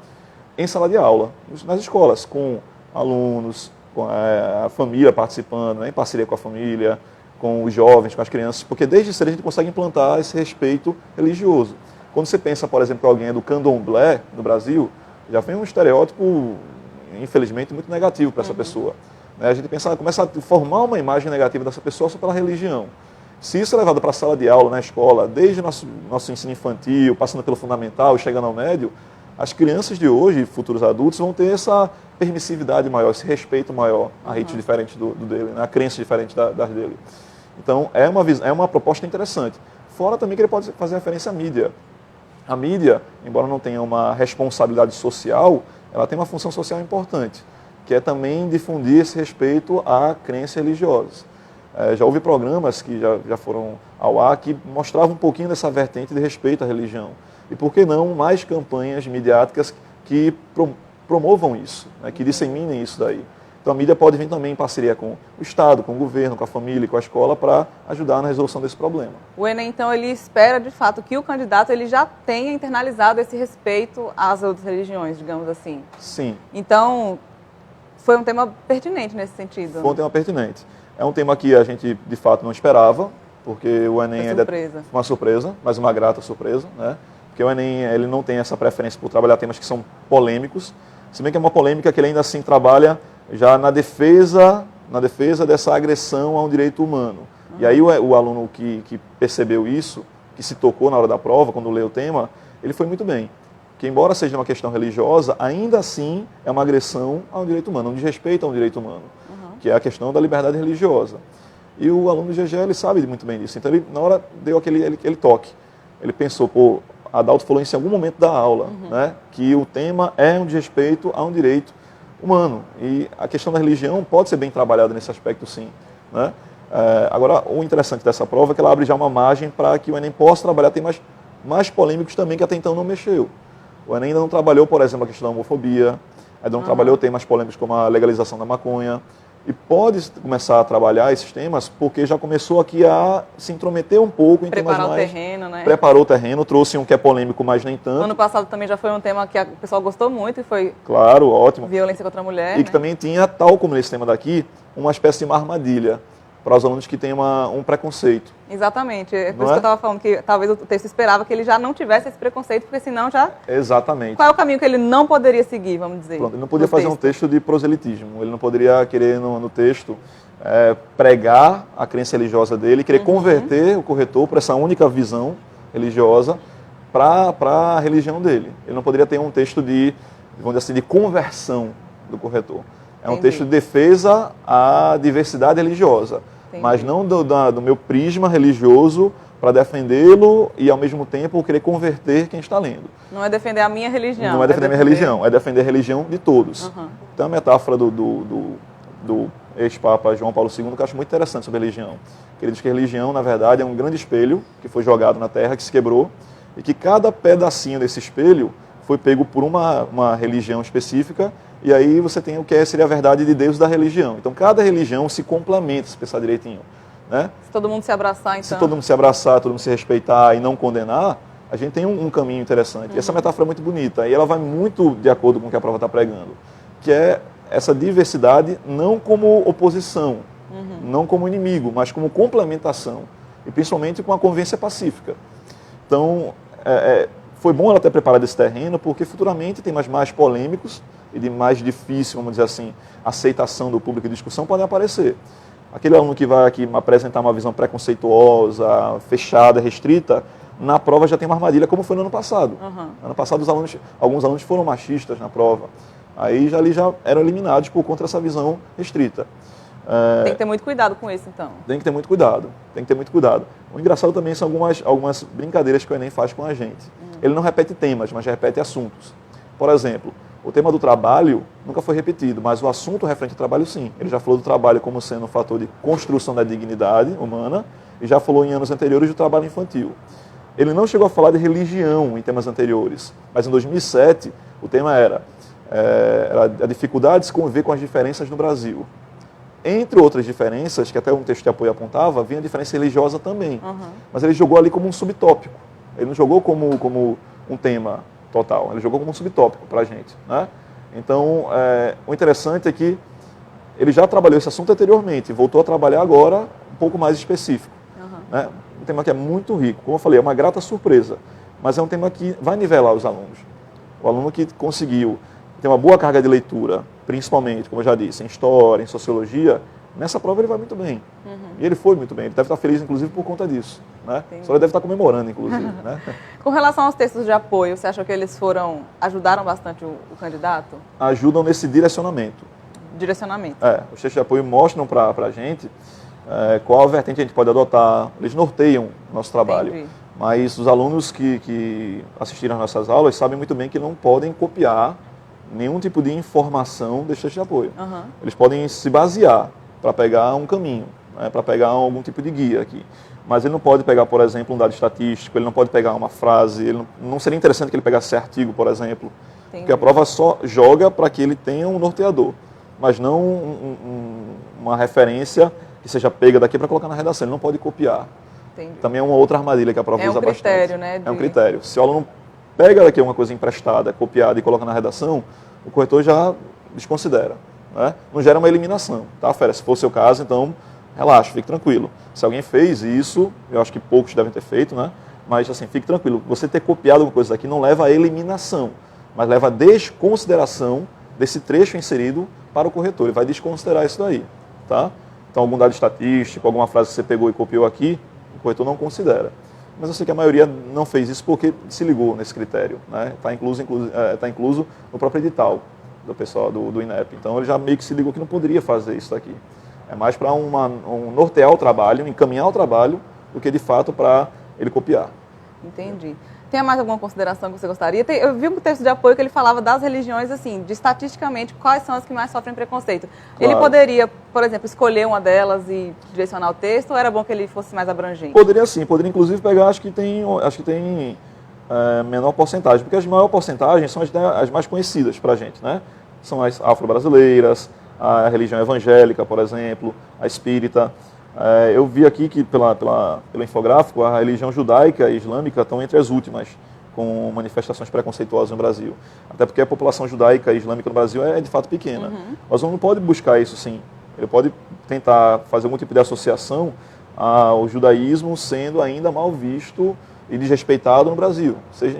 Em sala de aula, nas escolas, com alunos, com a família participando, né, em parceria com a família, com os jovens, com as crianças, porque desde cedo a gente consegue implantar esse respeito religioso. Quando você pensa, por exemplo, que alguém é do candomblé no Brasil, já vem um estereótipo, infelizmente, muito negativo para essa pessoa. A gente começa a formar uma imagem negativa dessa pessoa só pela religião. Se isso é levado para a sala de aula, na escola, desde o nosso ensino infantil, passando pelo fundamental e chegando ao médio, as crianças de hoje, futuros adultos, vão ter essa permissividade maior, esse respeito maior a ritos diferentes do dele, né? A crença diferente das dele. Então, é uma proposta interessante. Fora também que ele pode fazer referência à mídia. A mídia, embora não tenha uma responsabilidade social, ela tem uma função social importante, que é também difundir esse respeito a crenças religiosas. Já houve programas que já foram ao ar que mostravam um pouquinho dessa vertente de respeito à religião. E por que não mais campanhas midiáticas que promovam isso, né, que disseminem isso daí. Então a mídia pode vir também em parceria com o Estado, com o governo, com a família e com a escola para ajudar na resolução desse problema. O Enem, então, ele espera, de fato, que o candidato ele já tenha internalizado esse respeito às outras religiões, digamos assim. Sim. Então, foi um tema pertinente nesse sentido. Foi um tema pertinente. É um tema que a gente, de fato, não esperava, porque o Enem foi uma surpresa, mas uma grata surpresa, né? Porque o Enem ele não tem essa preferência por trabalhar temas que são polêmicos, se bem que é uma polêmica que ele ainda assim trabalha já na defesa dessa agressão a um direito humano. E aí o aluno que percebeu isso, que se tocou na hora da prova, quando leu o tema, ele foi muito bem. Que embora seja uma questão religiosa, ainda assim é uma agressão a um direito humano, um desrespeito a um direito humano, que é a questão da liberdade religiosa. E o aluno do GG, ele sabe muito bem disso. Então ele, na hora, deu aquele toque. Ele pensou, pô, Adalto falou isso em algum momento da aula, né, que o tema é um desrespeito a um direito humano. E a questão da religião pode ser bem trabalhada nesse aspecto, sim, né? Agora, o interessante dessa prova é que ela abre já uma margem para que o Enem possa trabalhar temas mais polêmicos também, que até então não mexeu. O Enem ainda não trabalhou, por exemplo, a questão da homofobia, ainda não trabalhou temas polêmicos como a legalização da maconha, e pode começar a trabalhar esses temas porque já começou aqui a se intrometer um pouco em temas mais... Preparar o terreno, né? Preparou o terreno, trouxe um que é polêmico, mas nem tanto. Ano passado também já foi um tema que o pessoal gostou muito, e foi... Claro, ótimo. Violência contra a mulher, E que também tinha, tal como nesse tema daqui, uma espécie de uma armadilha para os alunos que têm um preconceito. Exatamente. É por Não isso é? que eu estava falando que talvez o texto esperava que ele já não tivesse esse preconceito, porque senão já... Exatamente. Qual é o caminho que ele não poderia seguir, vamos dizer? Pronto, ele não podia no fazer um texto de proselitismo, ele não poderia querer no texto pregar a crença religiosa dele, querer converter o corretor para essa única visão religiosa para a religião dele. Ele não poderia ter um texto vamos dizer assim, de conversão do corretor. É um Entendi. texto de defesa à diversidade religiosa, Entendi. mas não do meu prisma religioso para defendê-lo e, ao mesmo tempo, querer converter quem está lendo. Não é defender a minha religião. Não é defender a minha religião, é defender a religião de todos. Então, a metáfora do ex-papa João Paulo II, que eu acho muito interessante sobre a religião. Ele diz que a religião, na verdade, é um grande espelho que foi jogado na terra, que se quebrou, e que cada pedacinho desse espelho foi pego por uma religião específica, e aí você tem o que seria a verdade de Deus da religião. Então, cada religião se complementa, se pensar direitinho, né? Se todo mundo se abraçar, então... Se todo mundo se abraçar, todo mundo se respeitar e não condenar, a gente tem um caminho interessante. E essa metáfora é muito bonita, e ela vai muito de acordo com o que a prova está pregando, que é essa diversidade não como oposição, não como inimigo, mas como complementação, e principalmente com a convivência pacífica. Então, foi bom ela ter preparado esse terreno, porque futuramente temas mais polêmicos e de mais difícil, vamos dizer assim, aceitação do público e discussão podem aparecer. Aquele aluno que vai aqui apresentar uma visão preconceituosa, fechada, restrita, na prova já tem uma armadilha, como foi no ano passado. Ano passado, alguns alunos foram machistas na prova. Aí ali já eram eliminados por conta dessa visão restrita. Tem que ter muito cuidado com isso, então. Tem que ter muito cuidado, tem que ter muito cuidado. O engraçado também são algumas brincadeiras que o Enem faz com a gente. Ele não repete temas, mas repete assuntos. Por exemplo, o tema do trabalho nunca foi repetido, mas o assunto referente ao trabalho, sim. Ele já falou do trabalho como sendo um fator de construção da dignidade humana e já falou em anos anteriores do trabalho infantil. Ele não chegou a falar de religião em temas anteriores, mas em 2007 o tema era a dificuldade de se conviver com as diferenças no Brasil. entre outras diferenças, que até um texto de apoio apontava, havia diferença religiosa também. Mas ele jogou ali como um subtópico. Ele não jogou como um tema total, ele jogou como um subtópico para a gente, né? Então, o interessante é que ele já trabalhou esse assunto anteriormente, voltou a trabalhar agora um pouco mais específico. Né? Um tema que é muito rico, como eu falei, é uma grata surpresa, mas é um tema que vai nivelar os alunos. O aluno que conseguiu ter uma boa carga de leitura, principalmente, como eu já disse, em história, em sociologia, nessa prova ele vai muito bem. E ele foi muito bem, ele deve estar feliz, inclusive, por conta disso. Né? Só ele deve estar comemorando, inclusive. Né? Com relação aos textos de apoio, você acha que eles ajudaram bastante o candidato? Ajudam nesse direcionamento. Direcionamento. Os textos de apoio mostram para a gente qual a vertente a gente pode adotar, eles norteiam o nosso trabalho. Entendi. Mas os alunos que assistiram às nossas aulas sabem muito bem que não podem copiar nenhum tipo de informação desse texto de apoio. Eles podem se basear para pegar um caminho, né, para pegar algum tipo de guia aqui. Mas ele não pode pegar, por exemplo, um dado estatístico, ele não pode pegar uma frase, não seria interessante que ele pegasse artigo, por exemplo, Entendi. porque a prova só joga para que ele tenha um norteador, mas não uma referência que seja pega daqui para colocar na redação, ele não pode copiar. Entendi. Também é uma outra armadilha que a prova usa bastante. É um critério, né? É um critério. Se o aluno pega daqui uma coisa emprestada, copiada e coloca na redação, o corretor já desconsidera. Né? Não gera uma eliminação, tá, fera? Se for o seu caso, então relaxa, fique tranquilo. Se alguém fez isso, eu acho que poucos devem ter feito, né? Mas assim, fique tranquilo. Você ter copiado alguma coisa daqui não leva à eliminação, mas leva à desconsideração desse trecho inserido para o corretor. Ele vai desconsiderar isso daí, tá? Então, algum dado estatístico, alguma frase que você pegou e copiou aqui, o corretor não considera. Mas eu sei que a maioria não fez isso porque se ligou nesse critério, né? Está incluso no próprio edital do pessoal do INEP. Então, ele já meio que se ligou que não poderia fazer isso daqui. É mais para nortear o trabalho, encaminhar o trabalho, do que de fato para ele copiar. Entendi. Tem mais alguma consideração que você gostaria? Eu vi um texto de apoio que ele falava das religiões, assim, de estatisticamente, quais são as que mais sofrem preconceito. Claro. Ele poderia, por exemplo, escolher uma delas e direcionar o texto, ou era bom que ele fosse mais abrangente? Poderia sim, poderia inclusive pegar, acho que tem menor porcentagem, porque as maiores porcentagens são as mais conhecidas para a gente, né? São as afro-brasileiras, a religião evangélica, por exemplo, a espírita. Eu vi aqui que, pelo infográfico, a religião judaica e islâmica estão entre as últimas, com manifestações preconceituosas no Brasil. Até porque a população judaica e islâmica no Brasil é, de fato, pequena. Mas não pode buscar isso, sim. Ele pode tentar fazer algum tipo de associação ao judaísmo sendo ainda mal visto e desrespeitado no Brasil. Seja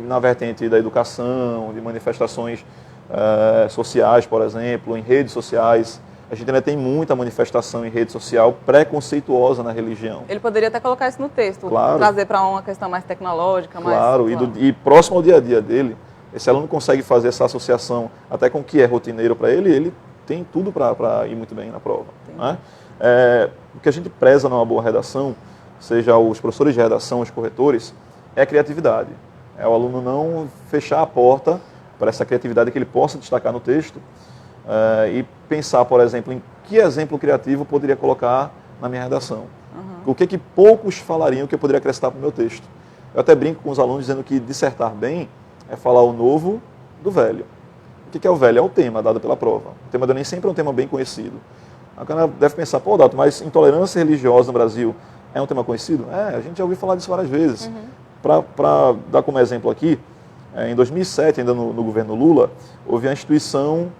na vertente da educação, de manifestações sociais, por exemplo, em redes sociais. A gente ainda tem muita manifestação em rede social preconceituosa na religião. Ele poderia até colocar isso no texto, Claro. trazer para uma questão mais tecnológica, Claro, e próximo ao dia a dia dele, esse aluno consegue fazer essa associação até com o que é rotineiro para ele tem tudo para ir muito bem na prova. Né? O que a gente preza numa boa redação, seja os professores de redação, os corretores, é a criatividade. É o aluno não fechar a porta para essa criatividade que ele possa destacar no texto, e pensar, por exemplo, em que exemplo criativo eu poderia colocar na minha redação. O que poucos falariam que eu poderia acrescentar para o meu texto. Eu até brinco com os alunos dizendo que dissertar bem é falar o novo do velho. O que é o velho? É o tema dado pela prova. O tema do Enem sempre é um tema bem conhecido. A cara deve pensar, pô, Dalton, mas intolerância religiosa no Brasil é um tema conhecido? A gente já ouviu falar disso várias vezes. Para dar como exemplo aqui, em 2007, ainda no governo Lula, houve a instituição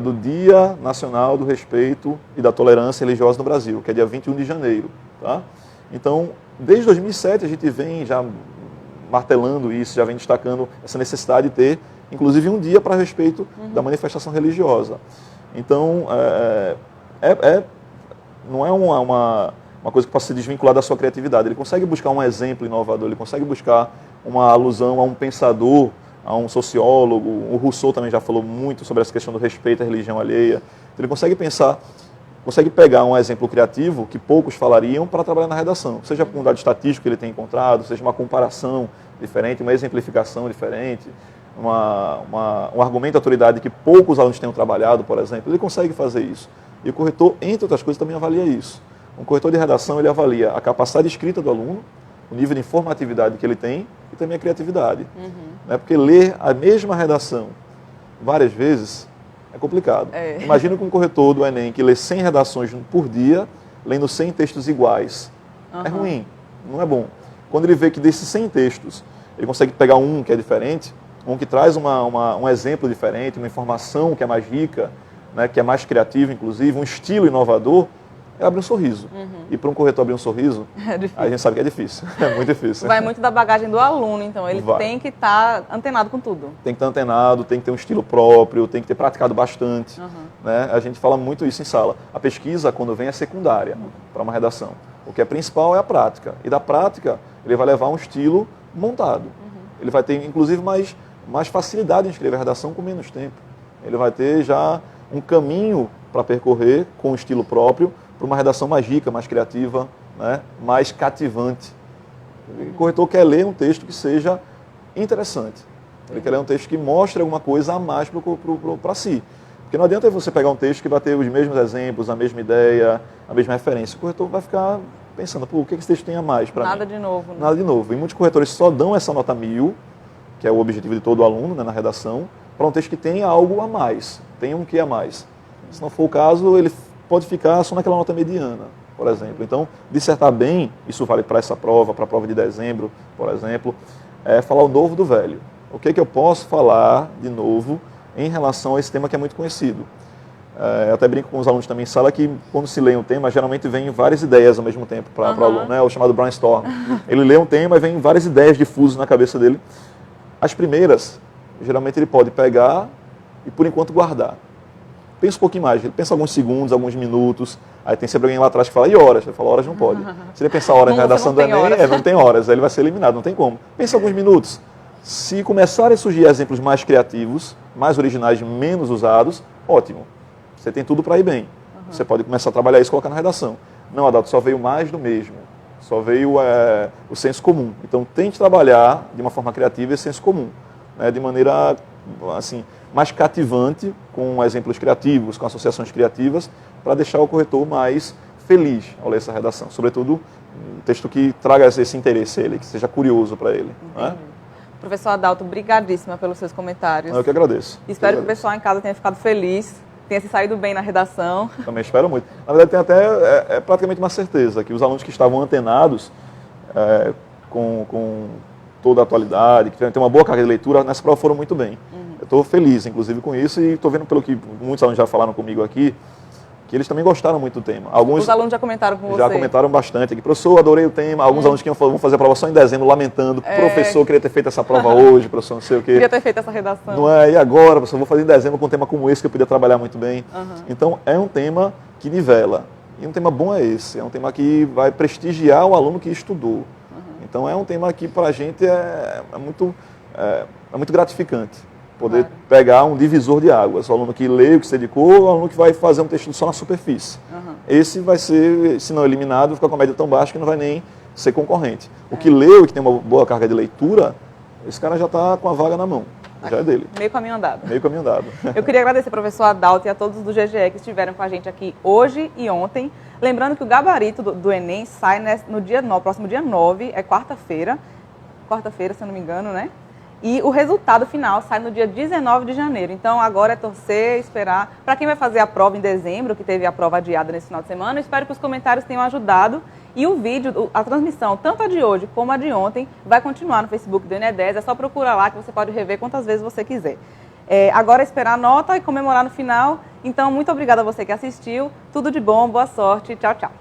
do Dia Nacional do Respeito e da Tolerância Religiosa no Brasil, que é dia 21 de janeiro. Tá? Então, desde 2007 a gente vem já martelando isso, já vem destacando essa necessidade de ter, inclusive, um dia para respeito da manifestação religiosa. Então, não é uma coisa que possa se desvincular da sua criatividade. Ele consegue buscar um exemplo inovador, ele consegue buscar uma alusão a um pensador, a um sociólogo. O Rousseau também já falou muito sobre essa questão do respeito à religião alheia. Então, ele consegue pensar, consegue pegar um exemplo criativo que poucos falariam para trabalhar na redação. Seja com um dado estatístico que ele tem encontrado, seja uma comparação diferente, uma exemplificação diferente, um argumento de autoridade que poucos alunos tenham trabalhado, por exemplo. Ele consegue fazer isso. E o corretor, entre outras coisas, também avalia isso. Um corretor de redação, ele avalia a capacidade de escrita do aluno, o nível de informatividade que ele tem e também a criatividade. Porque ler a mesma redação várias vezes É complicado. É. Imagina que um corretor do Enem que lê 100 redações por dia, lendo 100 textos iguais. É ruim, não é bom. Quando ele vê que desses 100 textos, ele consegue pegar um que é diferente, um que traz um exemplo diferente, uma informação que é mais rica, né, que é mais criativa, inclusive, um estilo inovador, ele abre um sorriso. E para um corretor abrir um sorriso, a gente sabe que é difícil. É muito difícil. Vai muito da bagagem do aluno, então ele Vai. tem que estar antenado com tudo. Tem que estar antenado, tem que ter um estilo próprio, tem que ter praticado bastante. Né? A gente fala muito isso em sala. A pesquisa, quando vem, é secundária para uma redação. O que é principal é a prática. E da prática, ele vai levar um estilo montado. Ele vai ter, inclusive, mais facilidade em escrever a redação com menos tempo. Ele vai ter já um caminho para percorrer com um estilo próprio, para uma redação mais rica, mais criativa, né? Mais cativante. O corretor quer ler um texto que seja interessante. Ele quer ler um texto que mostre alguma coisa a mais para si. Porque não adianta você pegar um texto que vai ter os mesmos exemplos, a mesma ideia, a mesma referência. O corretor vai ficar pensando, pô, o que esse texto tem a mais para mim? Nada de novo. Né? Nada de novo. E muitos corretores só dão essa nota 1000, que é o objetivo de todo aluno, né, na redação, para um texto que tenha algo a mais, tenha um que a mais. Se não for o caso, ele pode ficar só naquela nota mediana, por exemplo. Então, dissertar bem, isso vale para essa prova, para a prova de dezembro, por exemplo, é falar o novo do velho. O que eu posso falar de novo em relação a esse tema que é muito conhecido? Eu até brinco com os alunos também em sala que, quando se lê um tema, geralmente vem várias ideias ao mesmo tempo para o aluno, né? O chamado brainstorm. Ele lê um tema e vem várias ideias difusas na cabeça dele. As primeiras, geralmente ele pode pegar e, por enquanto, guardar. Pensa um pouquinho mais, ele pensa alguns segundos, alguns minutos, aí tem sempre alguém lá atrás que fala, e horas? Ele fala, horas não pode. Se ele pensar horas na redação do Enem, não tem horas, aí ele vai ser eliminado, não tem como. Pensa alguns minutos. Se começarem a surgir exemplos mais criativos, mais originais, menos usados, ótimo. Você tem tudo para ir bem. Você pode começar a trabalhar isso e colocar na redação. Não, Adalto, só veio mais do mesmo. Só veio o senso comum. Então, tente trabalhar de uma forma criativa esse senso comum, né, de maneira assim, mais cativante, com exemplos criativos, com associações criativas, para deixar o corretor mais feliz ao ler essa redação. Sobretudo, um texto que traga esse interesse a ele, que seja curioso para ele. Né? Professor Adalto, brigadíssima pelos seus comentários. Eu que agradeço. Espero que o pessoal em casa tenha ficado feliz, tenha se saído bem na redação. Também espero muito. Na verdade, tem até praticamente uma certeza que os alunos que estavam antenados com toda a atualidade, que tem uma boa carga de leitura, nessa prova foram muito bem. Eu estou feliz, inclusive, com isso, e estou vendo pelo que muitos alunos já falaram comigo aqui, que eles também gostaram muito do tema. Alguns os alunos já comentaram com você? Já comentaram bastante aqui. Professor, adorei o tema. Alguns alunos que vão fazer a prova só em dezembro, lamentando. Professor, queria ter feito essa prova hoje, professor, não sei o quê. Queria ter feito essa redação. Não é? E agora, professor, vou fazer em dezembro com um tema como esse, que eu podia trabalhar muito bem. Então, é um tema que nivela. E um tema bom é esse. É um tema que vai prestigiar o aluno que estudou. Então, é um tema que, para a gente, é muito gratificante. Poder pegar um divisor de águas. O aluno que lê o que se dedicou, o aluno que vai fazer um texto só na superfície. Esse vai ser, se não eliminado, ficar com a média tão baixa que não vai nem ser concorrente. O que leu e que tem uma boa carga de leitura, esse cara já está com a vaga na mão. Já é dele. Meio caminho andado. Meio caminho andado. Eu queria agradecer ao professor Adalto e a todos do GGE que estiveram com a gente aqui hoje e ontem. Lembrando que o gabarito do Enem sai no próximo dia 9, é quarta-feira. Quarta-feira, se eu não me engano, né? E o resultado final sai no dia 19 de janeiro. Então, agora é torcer, esperar. Para quem vai fazer a prova em dezembro, que teve a prova adiada nesse final de semana, eu espero que os comentários tenham ajudado. E o vídeo, a transmissão, tanto a de hoje como a de ontem, vai continuar no Facebook do ENE10. É só procurar lá que você pode rever quantas vezes você quiser. Agora é esperar a nota e comemorar no final. Então, muito obrigada a você que assistiu. Tudo de bom, boa sorte. Tchau, tchau.